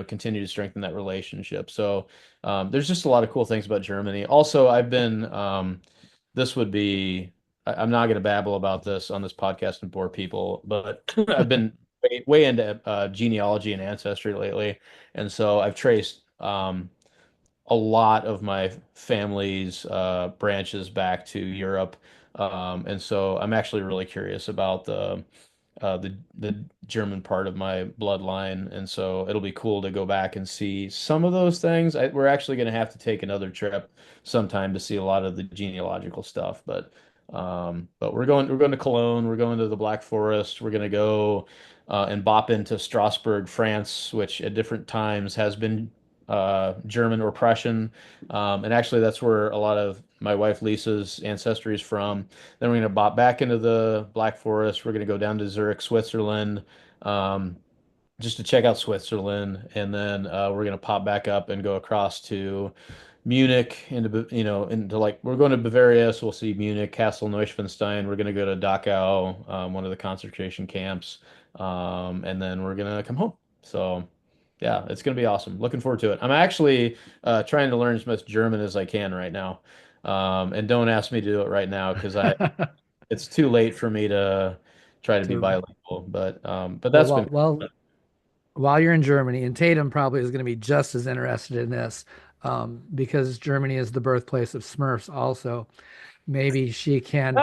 continue to strengthen that relationship. So there's just a lot of cool things about Germany. Also, I've been this would be I'm not going to babble about this on this podcast and bore people, but I've been way into genealogy and ancestry lately, and so I've traced a lot of my family's branches back to Europe. And so I'm actually really curious about the German part of my bloodline, and so it'll be cool to go back and see some of those things. We're actually going to have to take another trip sometime to see a lot of the genealogical stuff, but we're going to Cologne, we're going to the Black Forest, we're going to go and bop into Strasbourg, France, which at different times has been German or Prussian, and actually that's where a lot of my wife Lisa's ancestry is from. Then we're going to bop back into the Black Forest. We're going to go down to Zurich, Switzerland, um, just to check out Switzerland, and then we're going to pop back up and go across to Munich into like we're going to Bavaria, so we'll see Munich, Castle Neuschwanstein. We're going to go to Dachau, one of the concentration camps, and then we're going to come home. So yeah, it's going to be awesome. Looking forward to it. I'm actually trying to learn as much German as I can right now. And don't ask me to do it right now because it's too late for me to try to be to bilingual. But well, that's while been while while you're in Germany, and Tatum probably is going to be just as interested in this, because Germany is the birthplace of Smurfs. Also, maybe she can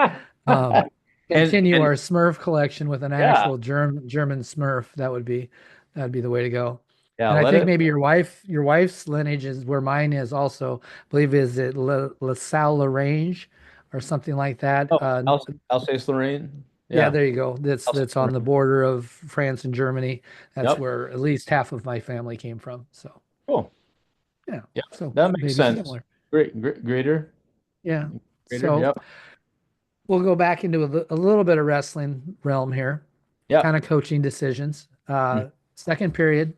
um, continue and our Smurf collection with an yeah, actual German Smurf. That'd be the way to go. yeah, And I let think it. maybe your wife's lineage is where mine is also. I believe is it La Salle Lagrange or something like that. Oh, Alsace-Lorraine. Yeah, Yeah, there you go. That's on the Alsace-Lorraine. border of France and Germany. That's Yep. where at least half of my family came from. So Cool. yeah, Yeah, so that makes maybe sense. similar. Greater. Yeah. Greater. So Yep. we'll go back into a little bit of wrestling realm here, kind Yep. of coaching decisions. Mm. Second period,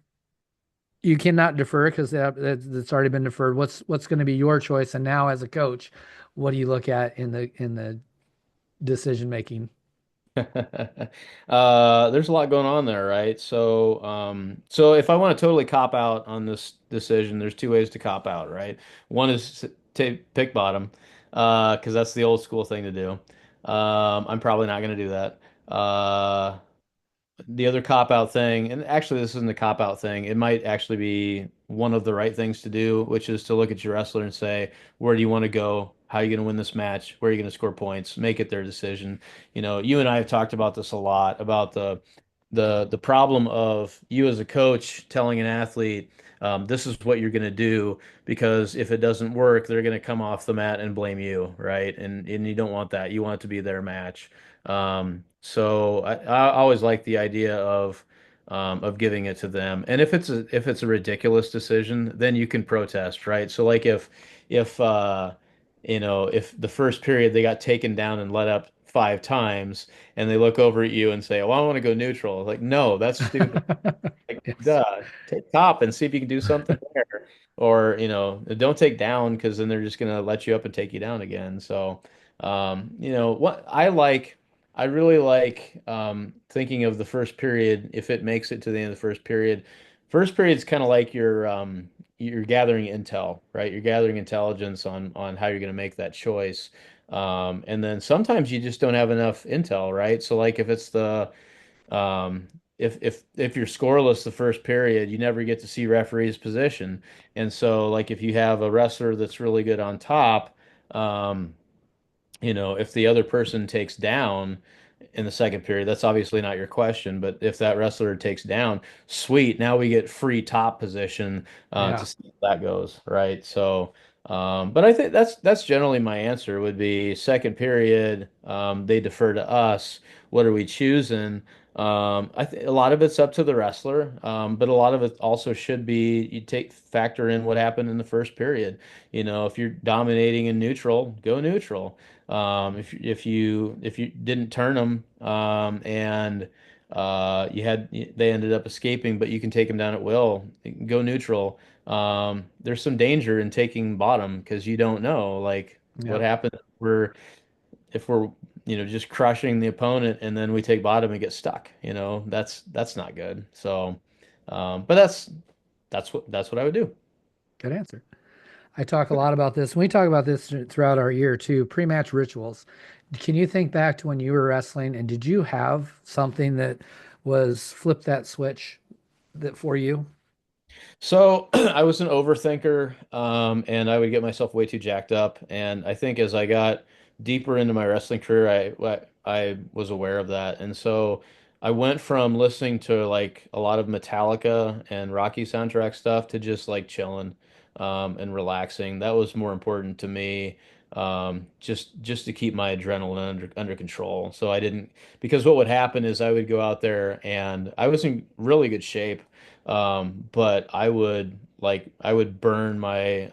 you cannot defer because that's already been deferred. What's going to be your choice? And now, as a coach, what do you look at in the decision making? There's a lot going on there, right? So if I want to totally cop out on this decision, there's two ways to cop out, right? One is to pick bottom, because that's the old school thing to do. I'm probably not going to do that. The other cop out thing, and actually this isn't a cop out thing, it might actually be one of the right things to do, which is to look at your wrestler and say, where do you want to go? How are you going to win this match? Where are you going to score points? Make it their decision. You and I have talked about this a lot about the problem of you as a coach telling an athlete, this is what you're going to do, because if it doesn't work, they're going to come off the mat and blame you, right? And you don't want that. You want it to be their match. So I always like the idea of giving it to them. And if it's a ridiculous decision, then you can protest, right? So like if the first period they got taken down and let up 5 times, and they look over at you and say, "Oh, I want to go neutral." Like, no, that's stupid. Like, Yes. duh, take top and see if you can do something there. Or, don't take down because then they're just gonna let you up and take you down again. So, what I really like thinking of the first period if it makes it to the end of the first period. First period is kind of like you're gathering intel, right? You're gathering intelligence on how you're gonna make that choice. And then sometimes you just don't have enough intel, right? So like if it's the um, if you're scoreless the first period, you never get to see referee's position. And so, like if you have a wrestler that's really good on top, if the other person takes down in the second period. That's obviously not your question, but if that wrestler takes down, sweet. Now we get free top position to Yeah. see how that goes, right? So, but I think that's generally my answer would be second period. They defer to us. What are we choosing? I think a lot of it's up to the wrestler, but a lot of it also should be you take factor in what happened in the first period. You know, if you're dominating in neutral, go neutral. If you didn't turn them and they ended up escaping, but you can take them down at will, go neutral. There's some danger in taking bottom because you don't know like what Yeah. happens if we're just crushing the opponent and then we take bottom and get stuck. That's not good. So, but that's what I would do. Good answer. I talk a lot about this. We talk about this throughout our year too, pre-match rituals. Can you think back to when you were wrestling and did you have something that was flip that switch that for you? So I was an overthinker, and I would get myself way too jacked up. And I think as I got deeper into my wrestling career, I was aware of that. And so I went from listening to like a lot of Metallica and Rocky soundtrack stuff to just like chilling, and relaxing. That was more important to me, just to keep my adrenaline under control. So I didn't, because what would happen is I would go out there and I was in really good shape. But I would burn my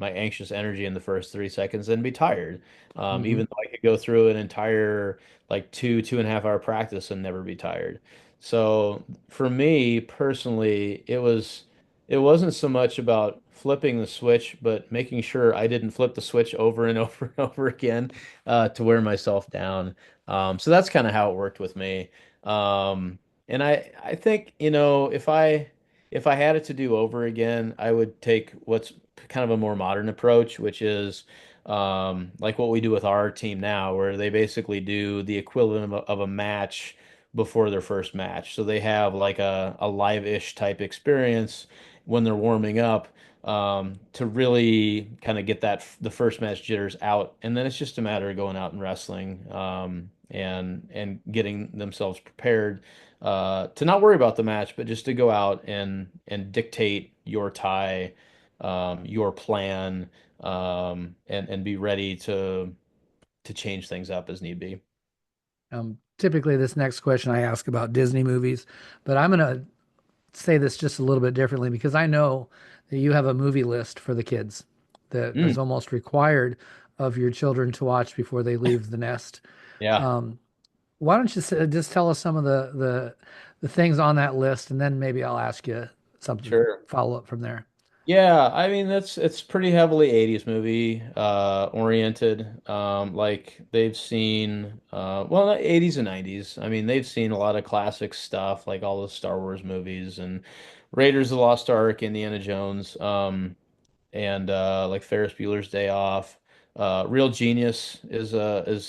anxious energy in the first 3 seconds and be tired. Hmm. Even though I could go through an entire like 2.5 hour practice and never be tired. So for me personally, it wasn't so much about flipping the switch, but making sure I didn't flip the switch over and over and over again to wear myself down. So that's kind of how it worked with me. And I think, if I had it to do over again, I would take what's kind of a more modern approach, which is like what we do with our team now, where they basically do the equivalent of a match before their first match. So they have like a live-ish type experience when they're warming up, to really kind of get the first match jitters out, and then it's just a matter of going out and wrestling, and getting themselves prepared, to not worry about the match, but just to go out and dictate your tie, your plan, and be ready to change things up as need be. Typically, this next question I ask about Disney movies, but I'm going to say this just a little bit differently because I know that you have a movie list for the kids that is Mm, almost required of your children to watch before they leave the nest. yeah, Um, why don't you just tell us some of the things on that list, and then maybe I'll ask you something sure. follow up from there. Yeah, I mean it's pretty heavily 80s movie oriented. Like they've seen well, not 80s and 90s. I mean, they've seen a lot of classic stuff like all the Star Wars movies and Raiders of the Lost Ark, Indiana Jones, and like Ferris Bueller's Day Off. Real Genius is a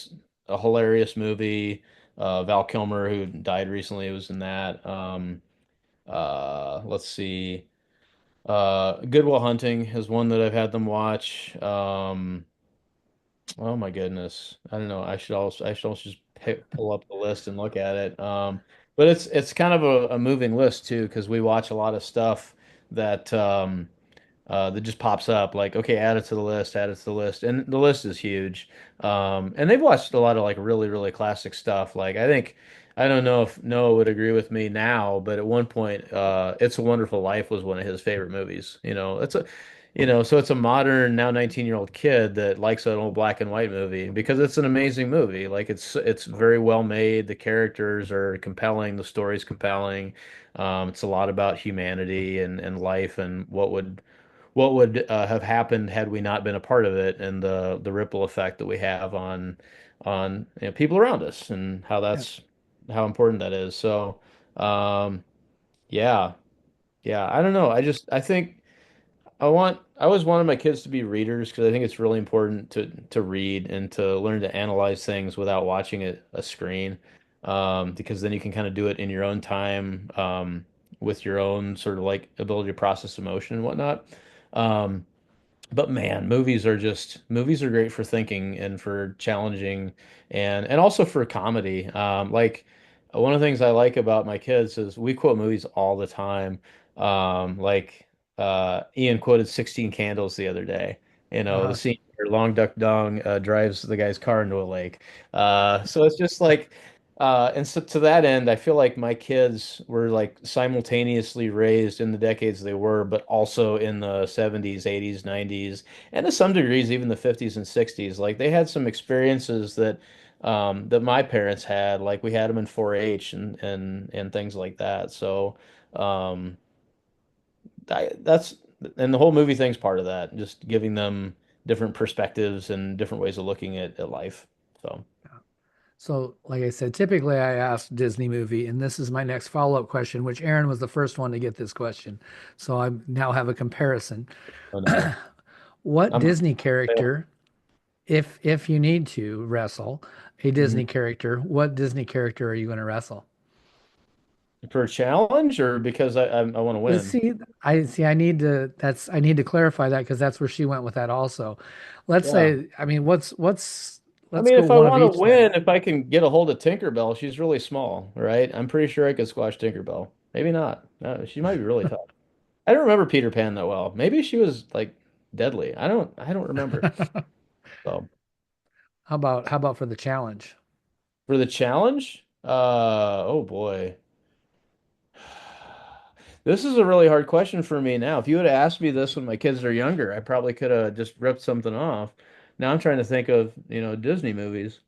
hilarious movie. Val Kilmer, who died recently, was in that. Let's see. Good Will Hunting is one that I've had them watch. Oh my goodness. I don't know. I should also just pull up the list and look at it. But it's kind of a moving list too, because we watch a lot of stuff that just pops up like, okay, add it to the list, add it to the list. And the list is huge. And they've watched a lot of like really, really classic stuff. Like I don't know if Noah would agree with me now, but at one point, It's a Wonderful Life was one of his favorite movies. So it's a modern, now 19-year-old kid that likes an old black and white movie because it's an amazing movie. Like it's very well made. The characters are compelling. The story's compelling. It's a lot about humanity and life and what would have happened had we not been a part of it, and the ripple effect that we have on people around us, and Yeah. how important that is. So, um, yeah, yeah. I don't know. I think I always wanted my kids to be readers because I think it's really important to read and to learn to analyze things without watching a screen, because then you can kind of do it in your own time, with your own sort of like ability to process emotion and whatnot. Um, But man, movies are great for thinking and for challenging and also for comedy. Like one of the things I like about my kids is we quote movies all the time. Like Ian quoted 16 Candles the other day. You know, the Uh, scene where Long Duck Dong drives the guy's car into a lake. So it's just like and so to that end, I feel like my kids were like simultaneously raised in the decades they were, but also in the 70s, 80s, 90s, and to some degrees even the 50s and 60s. Like they had some experiences that my parents had, like we had them in 4-H and things like that. So um, that's and the whole movie thing's part of that, just giving them different perspectives and different ways of looking at life. So, so, like I said, typically I ask Disney movie, and this is my next follow-up question, which Aaron was the first one to get this question. So I now have a comparison. oh no, What I'm Disney character, if you need to wrestle a Disney Mhm. character, what Disney character are you going to wrestle? For a challenge or because I want to win. See, I need to I need to clarify that because that's where she went with that also. Let's Yeah. say, I mean, I let's mean, go if I one of want to each then. win, if I can get a hold of Tinkerbell, she's really small, right? I'm pretty sure I could squash Tinkerbell. Maybe not. She might be really tough. I don't remember Peter Pan that well. Maybe she was like deadly. I don't remember. So How about for the challenge? for the challenge, oh boy. This is a really hard question for me now. If you would have asked me this when my kids are younger, I probably could have just ripped something off. Now I'm trying to think of, Disney movies.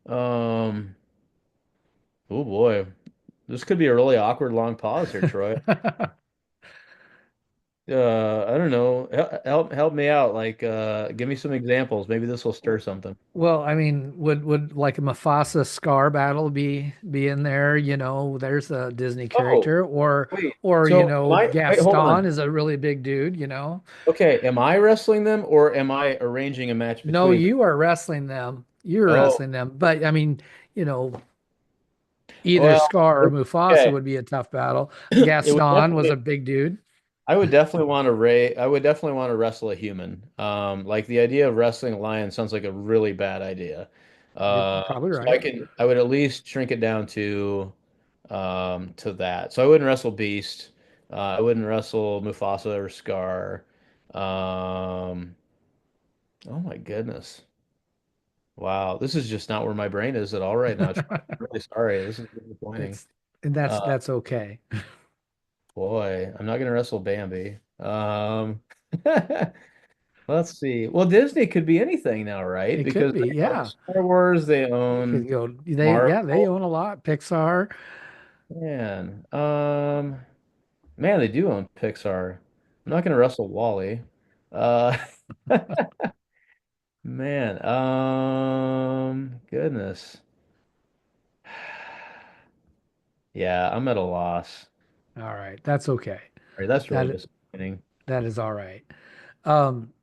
Um, oh boy. This could be a really awkward long pause here, Troy. I don't know. Help me out. Like, give me some examples. Maybe this will stir something. Well, I mean, would like a Mufasa Scar battle be in there? You know, there's a Disney Oh, character, wait. or you So am know, I? Wait, hold Gaston on. is a really big dude. You know, Okay, am I wrestling them or am I arranging a match no, between? you are wrestling them. You're Oh, wrestling them, but I mean, you know, either well, Scar or Mufasa okay. would be a tough battle. It would Gaston was a definitely. big dude. I would definitely want to wrestle a human. Like the idea of wrestling a lion sounds like a really bad idea. You're probably So right. I would at least shrink it down to that. So I wouldn't wrestle Beast. I wouldn't wrestle Mufasa or Scar. Um, oh my goodness. Wow, this is just not where my brain is at all right now. Troy. I'm really sorry. This is disappointing. It's and Uh, that's okay. boy, I'm not gonna wrestle Bambi. Let's see. Well, Disney could be anything now, right? It could Because be, they own yeah. Star Wars, they It could own go. They Marvel. own a lot. Pixar. Man, man, they do own Pixar. I'm not gonna wrestle Wally. Uh, man, goodness. Yeah, I'm at a loss. All right, that's okay. All right, that's really That disappointing. that is all right. Um,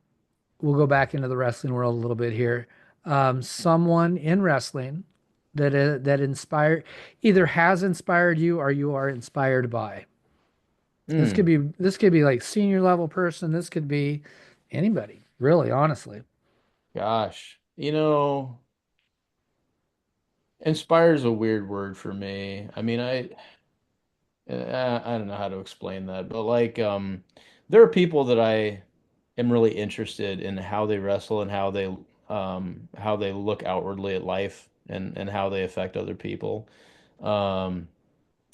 we'll go back into the wrestling world a little bit here. Someone in wrestling that inspired either has inspired you or you are inspired by. Hmm, This could be like senior level person. This could be anybody, really, honestly. gosh. Inspires a weird word for me. I mean, I don't know how to explain that, but like there are people that I am really interested in how they wrestle and how they look outwardly at life and how they affect other people. Um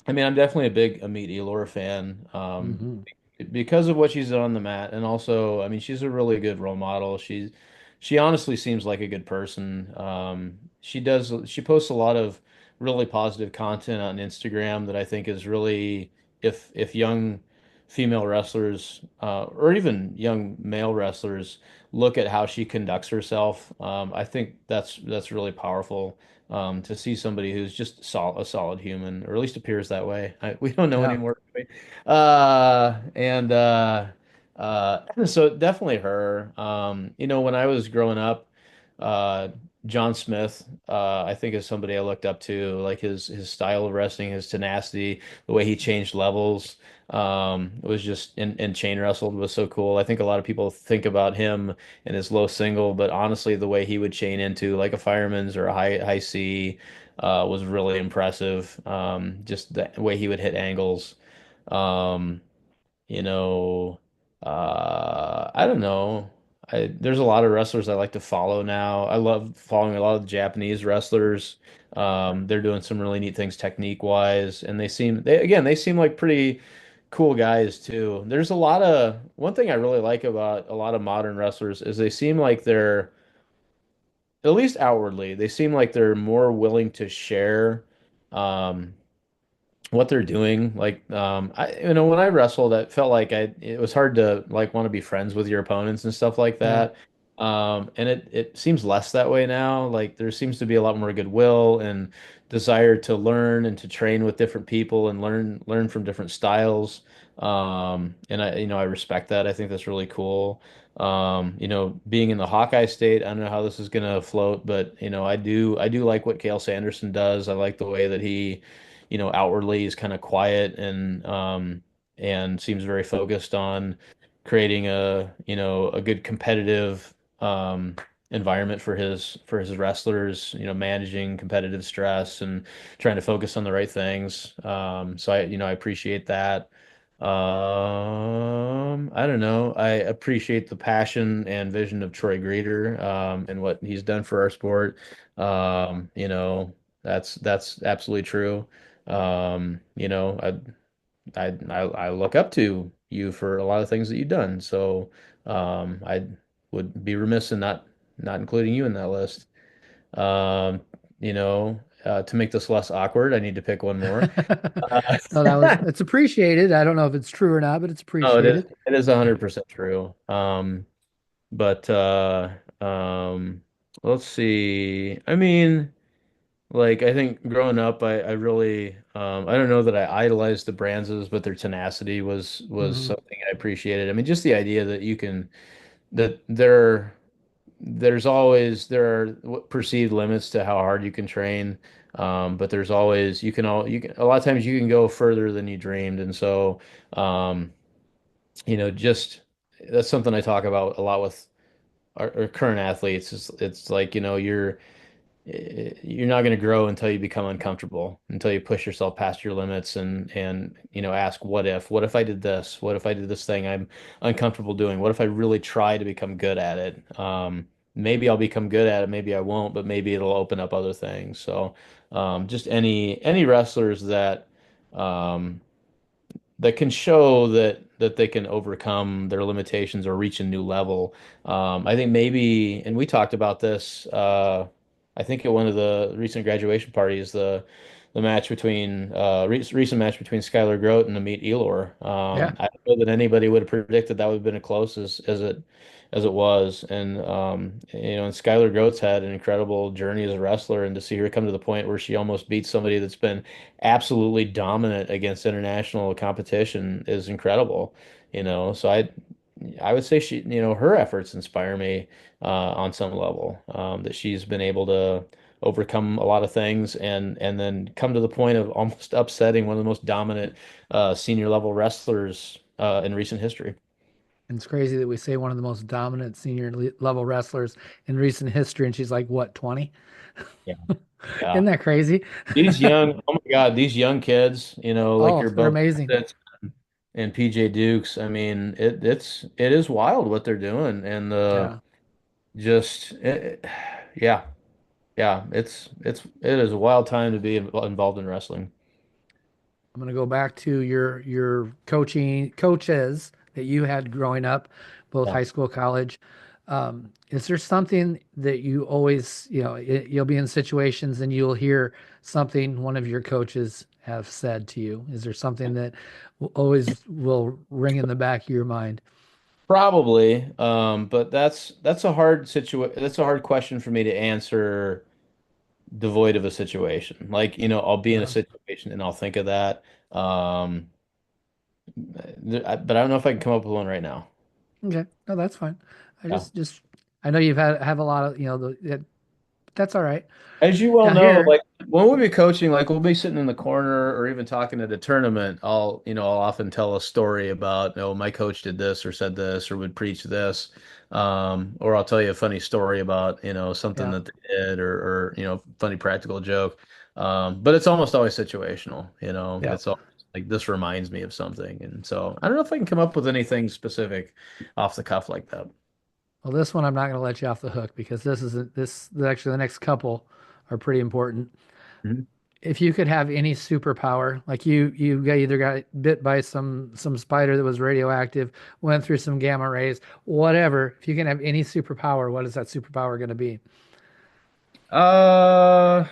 I mean, I'm definitely a big Amit Elor fan, Hmm. because of what she's done on the mat, and also, I mean, she's a really good role model. She honestly seems like a good person. She posts a lot of really positive content on Instagram that I think is really, if young female wrestlers, or even young male wrestlers look at how she conducts herself, I think that's really powerful to see somebody who's just a solid human, or at least appears that way. We don't know Yeah. anymore. Right? And so definitely her. When I was growing up, Uh, John Smith, I think is somebody I looked up to, like his style of wrestling, his tenacity, the way he changed levels, was just and chain wrestled was so cool. I think a lot of people think about him and his low single, but honestly, the way he would chain into like a fireman's or a high C, was really impressive. Just the way he would hit angles. Um, you know, I don't know. There's a lot of wrestlers I like to follow now. I love following a lot of the Japanese wrestlers. They're doing some really neat things technique wise, and they seem like pretty cool guys too. There's a lot of one thing I really like about a lot of modern wrestlers is they seem like they're, at least outwardly, they seem like they're more willing to share. Um, what they're doing. Like, when I wrestled, I felt like it was hard to like want to be friends with your opponents and stuff like Yeah. that. And it seems less that way now. Like there seems to be a lot more goodwill and desire to learn and to train with different people and learn from different styles. And I respect that. I think that's really cool. Being in the Hawkeye state, I don't know how this is gonna float, but I do like what Cale Sanderson does. I like the way that he outwardly is kind of quiet and seems very focused on creating a good competitive environment for his wrestlers, managing competitive stress and trying to focus on the right things. So I appreciate that. I don't know. I appreciate the passion and vision of Troy Greeter, and what he's done for our sport. That's absolutely true. I look up to you for a lot of things that you've done. So I would be remiss in not including you in that list. To make this less awkward, I need to pick one more. Uh, No, it's appreciated. I don't know if it's true or not, but it's oh, it is appreciated. it is 100% true. But let's see. I mean, like I think growing up, I really I don't know that I idolized the Branzes, but their tenacity was Hmm. something I appreciated. I mean, just the idea that there are perceived limits to how hard you can train, but there's always you can a lot of times you can go further than you dreamed, and so um, just that's something I talk about a lot with our current athletes. It's like you're not going to grow until you become uncomfortable, until you push yourself past your limits and ask what if I did this? What if I did this thing I'm uncomfortable doing? What if I really try to become good at it? Maybe I'll become good at it, maybe I won't, but maybe it'll open up other things. So just any wrestlers um, that can show that they can overcome their limitations or reach a new level. I think maybe, and we talked about this. I think at one of the recent graduation parties, the match between recent match between Skylar Grote and Amit Elor. Yeah. I don't know that anybody would have predicted that would have been as close as it was, and Skylar Grote's had an incredible journey as a wrestler, and to see her come to the point where she almost beats somebody that's been absolutely dominant against international competition is incredible. So I would say her efforts inspire me on some level, that she's been able to overcome a lot of things and then come to the point of almost upsetting one of the most dominant senior level wrestlers in recent history. And it's crazy that we say one of the most dominant level wrestlers in recent history, and she's like, what, 20? Yeah. Yeah. Isn't that crazy? Oh my God, these young kids, like Oh, your they're Bubba amazing. Bassett and PJ Dukes. I mean, it is wild what they're doing, and Yeah. just yeah, yeah, it is a wild time to be involved in wrestling. I'm going to go back to your coaches that you had growing up, both Yeah. high school, college. Is there something that you always, you'll be in situations and you'll hear something one of your coaches have said to you? Is there something that always will ring in the back of your mind? Probably, but that's a hard that's a hard question for me to answer devoid of a situation. Like, I'll be in a Yeah. situation and I'll think of that. But I don't know if I can come up with one right now. Okay. No, that's fine. I Yeah. just I know you've had have a lot of, that's all right. As you well Now know, here, like when we'll be coaching, like we'll be sitting in the corner or even talking at a tournament, I'll often tell a story about, my coach did this or said this or would preach this. Or I'll tell you a funny story about, something yeah, that they did or, funny practical joke. But it's almost always situational, yeah. it's all like this reminds me of something. And so I don't know if I can come up with anything specific off the cuff like that. Well, this one I'm not going to let you off the hook because this actually the next couple are pretty important. Mhm. If you could have any superpower, like either got bit by some spider that was radioactive, went through some gamma rays, whatever. If you can have any superpower, what is that superpower going to be? Uh,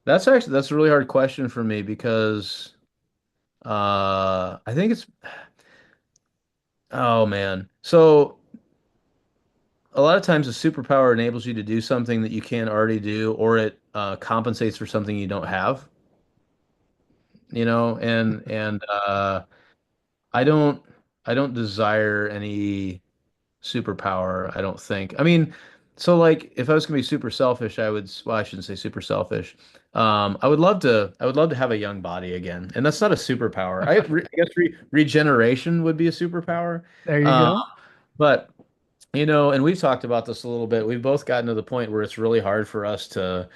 that's a really hard question for me because I think it's oh man. So a lot of times a superpower enables you to do something that you can't already do, or it compensates for something you don't have, and I don't I don't desire any superpower, I don't think. I mean, so like if I was gonna be super selfish, well, I shouldn't say super selfish. I would love to have a young body again. And that's not a superpower. I guess regeneration would be a superpower. There you Um, go. but and we've talked about this a little bit. We've both gotten to the point where it's really hard for us to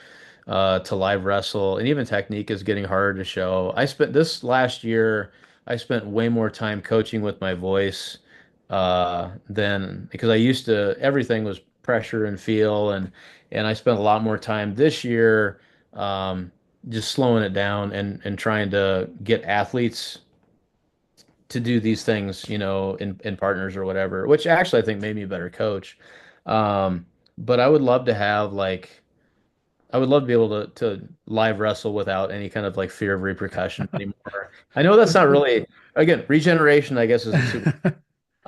live wrestle, and even technique is getting harder to show. I spent this last year, I spent way more time coaching with my voice than because I used to everything was pressure and feel, and I spent a lot more time this year just slowing it down and trying to get athletes to do these things, in partners or whatever, which actually I think made me a better coach. But I would love to have like I would love to be able to live wrestle without any kind of like fear of repercussion anymore. I know that's not really again, regeneration, I guess, isn't super.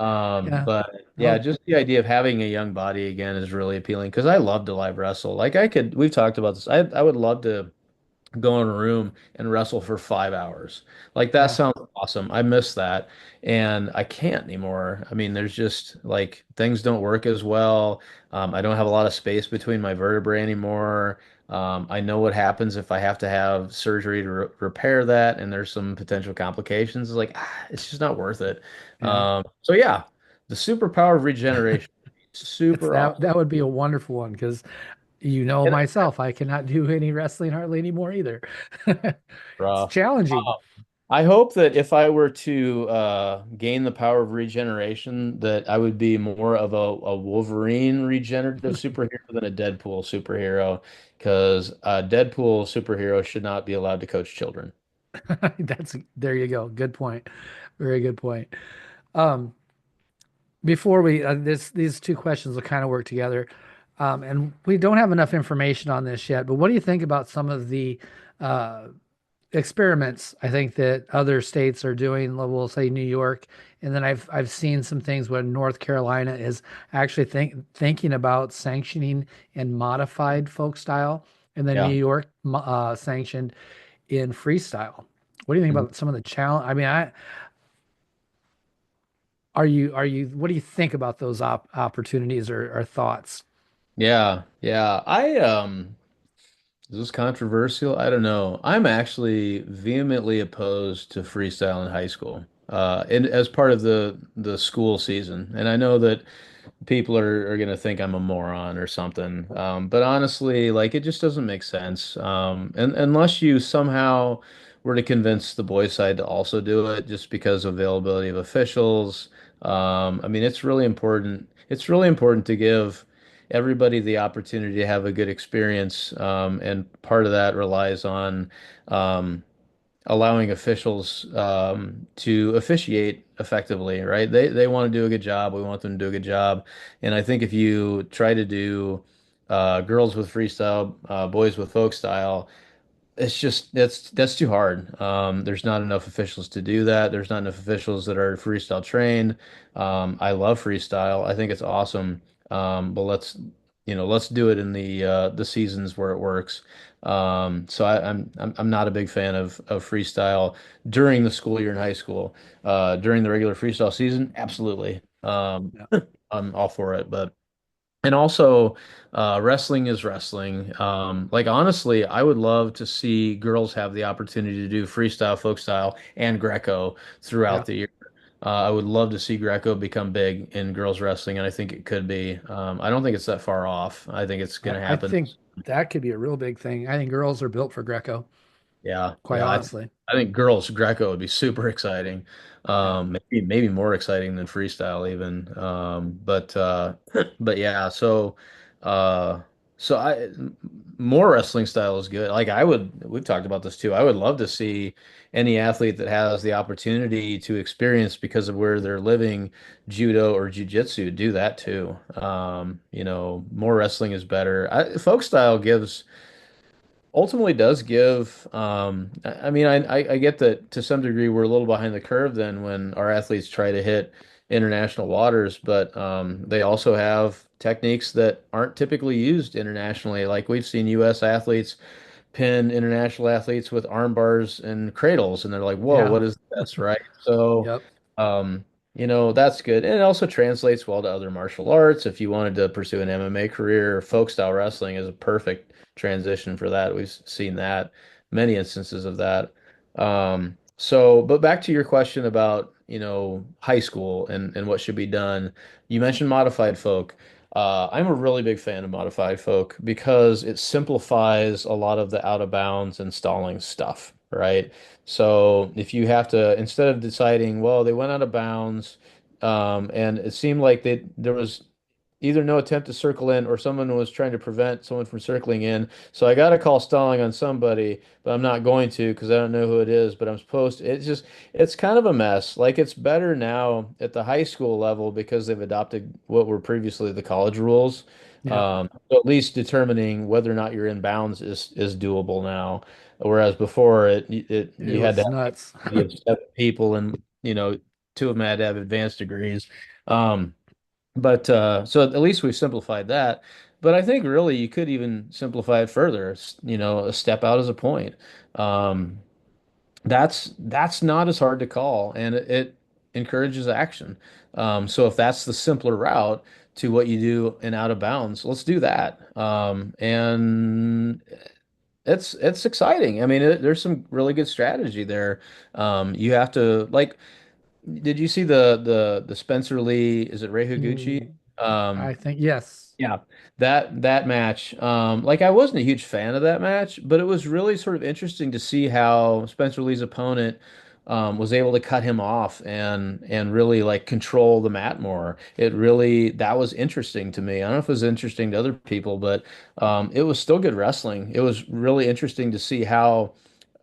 Yeah. But yeah, Well, just the idea of having a young body again is really appealing because I love to live wrestle. Like we've talked about this. I would love to go in a room and wrestle for 5 hours. Like that yeah. sounds awesome. I miss that. And I can't anymore. I mean, there's just like things don't work as well. I don't have a lot of space between my vertebrae anymore. I know what happens if I have to have surgery to repair that, and there's some potential complications. It's like, it's just not worth it. Yeah. So yeah, the superpower of regeneration, It's super that awesome. that would be a wonderful one because And, myself, I cannot do any wrestling hardly anymore either. It's uh, challenging. I hope that if I were to gain the power of regeneration, that I would be more of a Wolverine regenerative superhero than a Deadpool superhero, because a Deadpool superhero should not be allowed to coach children. That's there you go. Good point. Very good point. Um, before we these two questions will kind of work together. And we don't have enough information on this yet, but what do you think about some of the uh, experiments I think that other states are doing? We'll say New York, and then I've seen some things where North Carolina is actually thinking about sanctioning in modified folk style, and then New Yeah. York sanctioned in freestyle. What do you think Mhm. about some of the challenge? I mean, I are you what do you think about those opportunities or thoughts? Yeah. Yeah. Is this controversial? I don't know. I'm actually vehemently opposed to freestyle in high school, as part of the school season. And I know that people are going to think I'm a moron or something. But honestly, like it just doesn't make sense. And unless you somehow were to convince the boys' side to also do it just because of availability of officials. I mean, it's really important. It's really important to give everybody the opportunity to have a good experience. And part of that relies on um, allowing officials to officiate effectively, right? They want to do a good job. We want them to do a good job. And I think if you try to do girls with freestyle, boys with folk style, it's just that's too hard. There's not enough officials to do that. There's not enough officials that are freestyle trained. I love freestyle. I think it's awesome. But let's do it in the seasons where it works. So I'm not a big fan of freestyle during the school year in high school. During the regular freestyle season, absolutely. Yeah. I'm all for it. But and also, wrestling is wrestling. Like honestly, I would love to see girls have the opportunity to do freestyle, folk style, and Greco throughout Yeah. the year. I would love to see Greco become big in girls wrestling, and I think it could be. I don't think it's that far off. I think it's going to I happen. think that could be a real big thing. I think girls are built for Greco, Yeah, quite yeah. honestly. I think girls Greco would be super exciting. Yeah. Maybe more exciting than freestyle even. But yeah. Uh, so I more wrestling style is good. Like I would. We've talked about this too. I would love to see any athlete that has the opportunity to experience because of where they're living judo or jujitsu do that too. More wrestling is better. Folk style gives ultimately does give I mean I get that to some degree we're a little behind the curve then when our athletes try to hit international waters, but they also have techniques that aren't typically used internationally. Like we've seen US athletes pin international athletes with arm bars and cradles, and they're like, whoa, Yeah. what is this, right? So, Yep. um, that's good. And it also translates well to other martial arts. If you wanted to pursue an MMA career, folk style wrestling is a perfect transition for that. We've seen that, many instances of that. But back to your question about, high school and what should be done. You mentioned modified folk. I'm a really big fan of modified folk because it simplifies a lot of the out of bounds and stalling stuff, right? So if you have to, instead of deciding, well, they went out of bounds, and it seemed like there was either no attempt to circle in or someone was trying to prevent someone from circling in. So I got to call stalling on somebody, but I'm not going to because I don't know who it is, but I'm supposed to. It's kind of a mess. Like it's better now at the high school level because they've adopted what were previously the college rules. Yeah. So at least determining whether or not you're in bounds is doable now. Whereas before It you had to was have a nuts. committee of 7 people and two of them had to have advanced degrees. Um, but so at least we've simplified that. But I think really you could even simplify it further. A step out as a point. Um, that's not as hard to call, and it encourages action. So if that's the simpler route to what you do in out of bounds, let's do that. And it's exciting. I mean, there's some really good strategy there. You have to like. Did you see the Spencer Lee? Is it Ray Higuchi? Mm, Um, I think yes. yeah, that match. Like I wasn't a huge fan of that match, but it was really sort of interesting to see how Spencer Lee's opponent was able to cut him off and really like control the mat more. That was interesting to me. I don't know if it was interesting to other people, but it was still good wrestling. It was really interesting to see how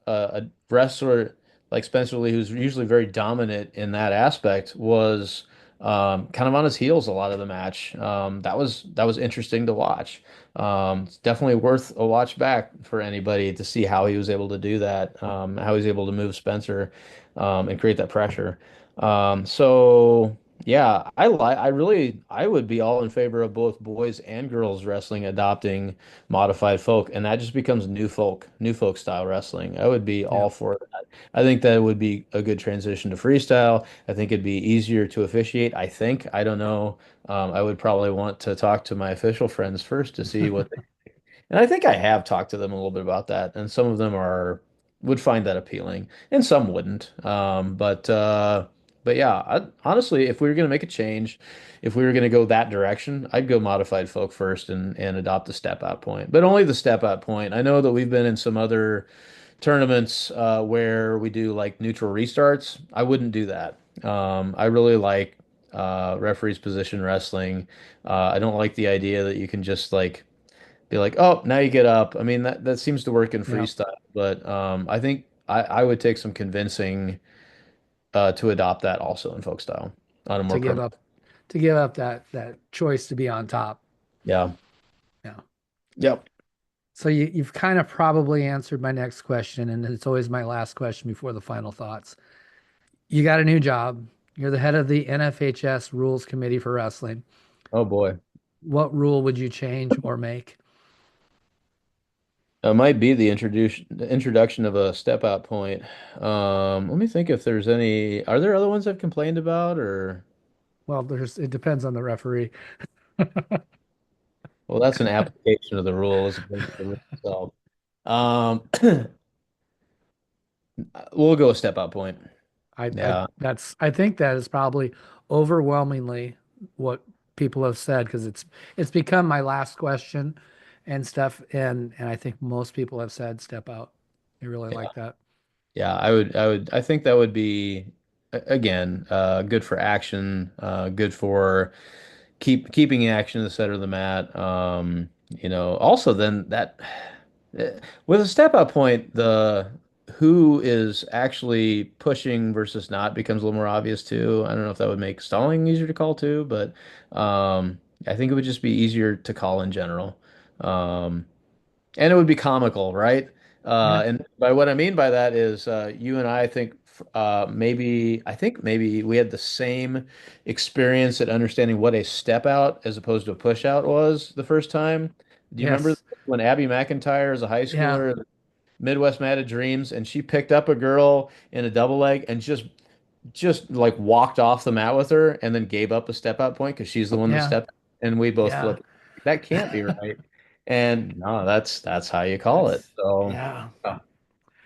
a wrestler like Spencer Lee, who's usually very dominant in that aspect, was kind of on his heels a lot of the match. That was interesting to watch. It's definitely worth a watch back for anybody to see how he was able to do that, how he was able to move Spencer and create that pressure. So yeah, I would be all in favor of both boys and girls wrestling adopting modified folk, and that just becomes new folk style wrestling. I would be Yeah. all for that. I think that would be a good transition to freestyle. I think it'd be easier to officiate. I don't know. I would probably want to talk to my official friends first to see what and I think I have talked to them a little bit about that, and some of them are would find that appealing, and some wouldn't. But yeah, honestly, if we were going to make a change, if we were going to go that direction, I'd go modified folk first and adopt the step out point, but only the step out point. I know that we've been in some other tournaments where we do like neutral restarts. I wouldn't do that. I really like referees position wrestling. I don't like the idea that you can just like be like, oh, now you get up. I mean, that seems to work in Yeah. freestyle, but I think I would take some convincing to adopt that also in folk style on a more To give permanent. up to give up that choice to be on top. Yeah. Yeah. Yep. So you've kind of probably answered my next question, and it's always my last question before the final thoughts. You got a new job. You're the head of the NFHS Rules Committee for Wrestling. Oh boy. What rule would you change or make? It might be the introduction of a step out point. Let me think if there's any. Are there other ones I've complained about or? Well, it depends on the referee. Well, that's an application of the rule as opposed to the rule itself. We'll go a step out point. Yeah. I think that is probably overwhelmingly what people have said because it's become my last question and stuff, and I think most people have said step out. I really Yeah. like that. Yeah, I think that would be again, good for action, good for keeping action in the center of the mat. Also then that with a step out point, the who is actually pushing versus not becomes a little more obvious too. I don't know if that would make stalling easier to call too, but I think it would just be easier to call in general. Um, and it would be comical, right? Yeah. And by what I mean by that is you and I think I think maybe we had the same experience at understanding what a step out as opposed to a push out was the first time. Do you remember Yes. when Abby McIntyre as a high Yeah. schooler, Midwest Mad of Dreams, and she picked up a girl in a double leg and just like walked off the mat with her and then gave up a step out point because she's the one that Yeah. stepped and we both Yeah. flipped. That can't be right. And no, that's how you call it. That's So yeah.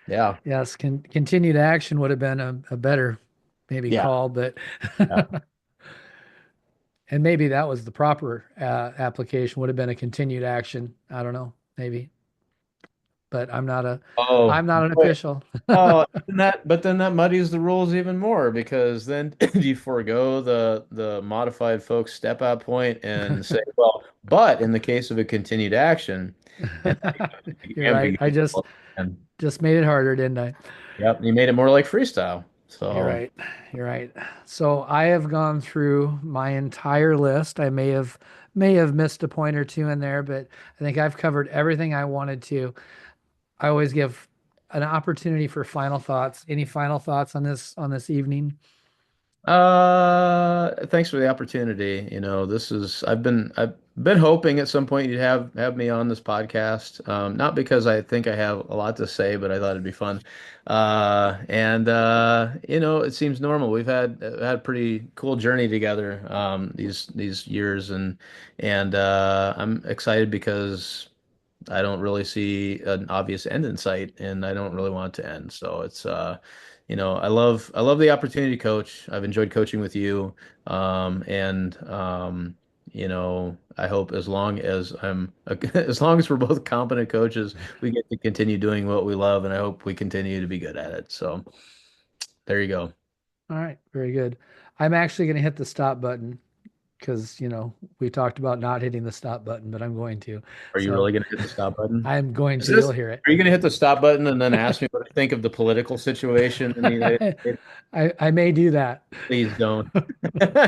yeah. Yes. Continued action would have been a better maybe Yeah. call, but Yeah. and maybe that was the proper application would have been a continued action. I don't know, maybe, but Oh, I'm not an boy. official. Oh, but then that muddies the rules even more because then do you forego the modified folks step out point and say, well, but in the case of a continued action, and that becomes You're right. I ambiguous. And just made it harder, didn't I? yep, you made it more like freestyle. You're So, right. You're right. So I have gone through my entire list. I may have missed a point or two in there, but I think I've covered everything I wanted to. I always give an opportunity for final thoughts. Any final thoughts on this evening? thanks for the opportunity. I've been hoping at some point you'd have me on this podcast. Not because I think I have a lot to say, but I thought it'd be fun. And it seems normal. We've had a pretty cool journey together these years, and I'm excited because I don't really see an obvious end in sight, and I don't really want it to end. So I love the opportunity to coach. I've enjoyed coaching with you, and I hope as long as as long as we're both competent coaches, we get to continue doing what we love, and I hope we continue to be good at it. So there you go. All right, very good. I'm actually going to hit the stop button because, we talked about not hitting the stop button, but I'm going to. Are you So really going to hit the stop button? I'm going Is to. this? You'll hear it. Are you going to hit the stop button and then ask me what I think of the political situation in the United States? I may do that. Please don't.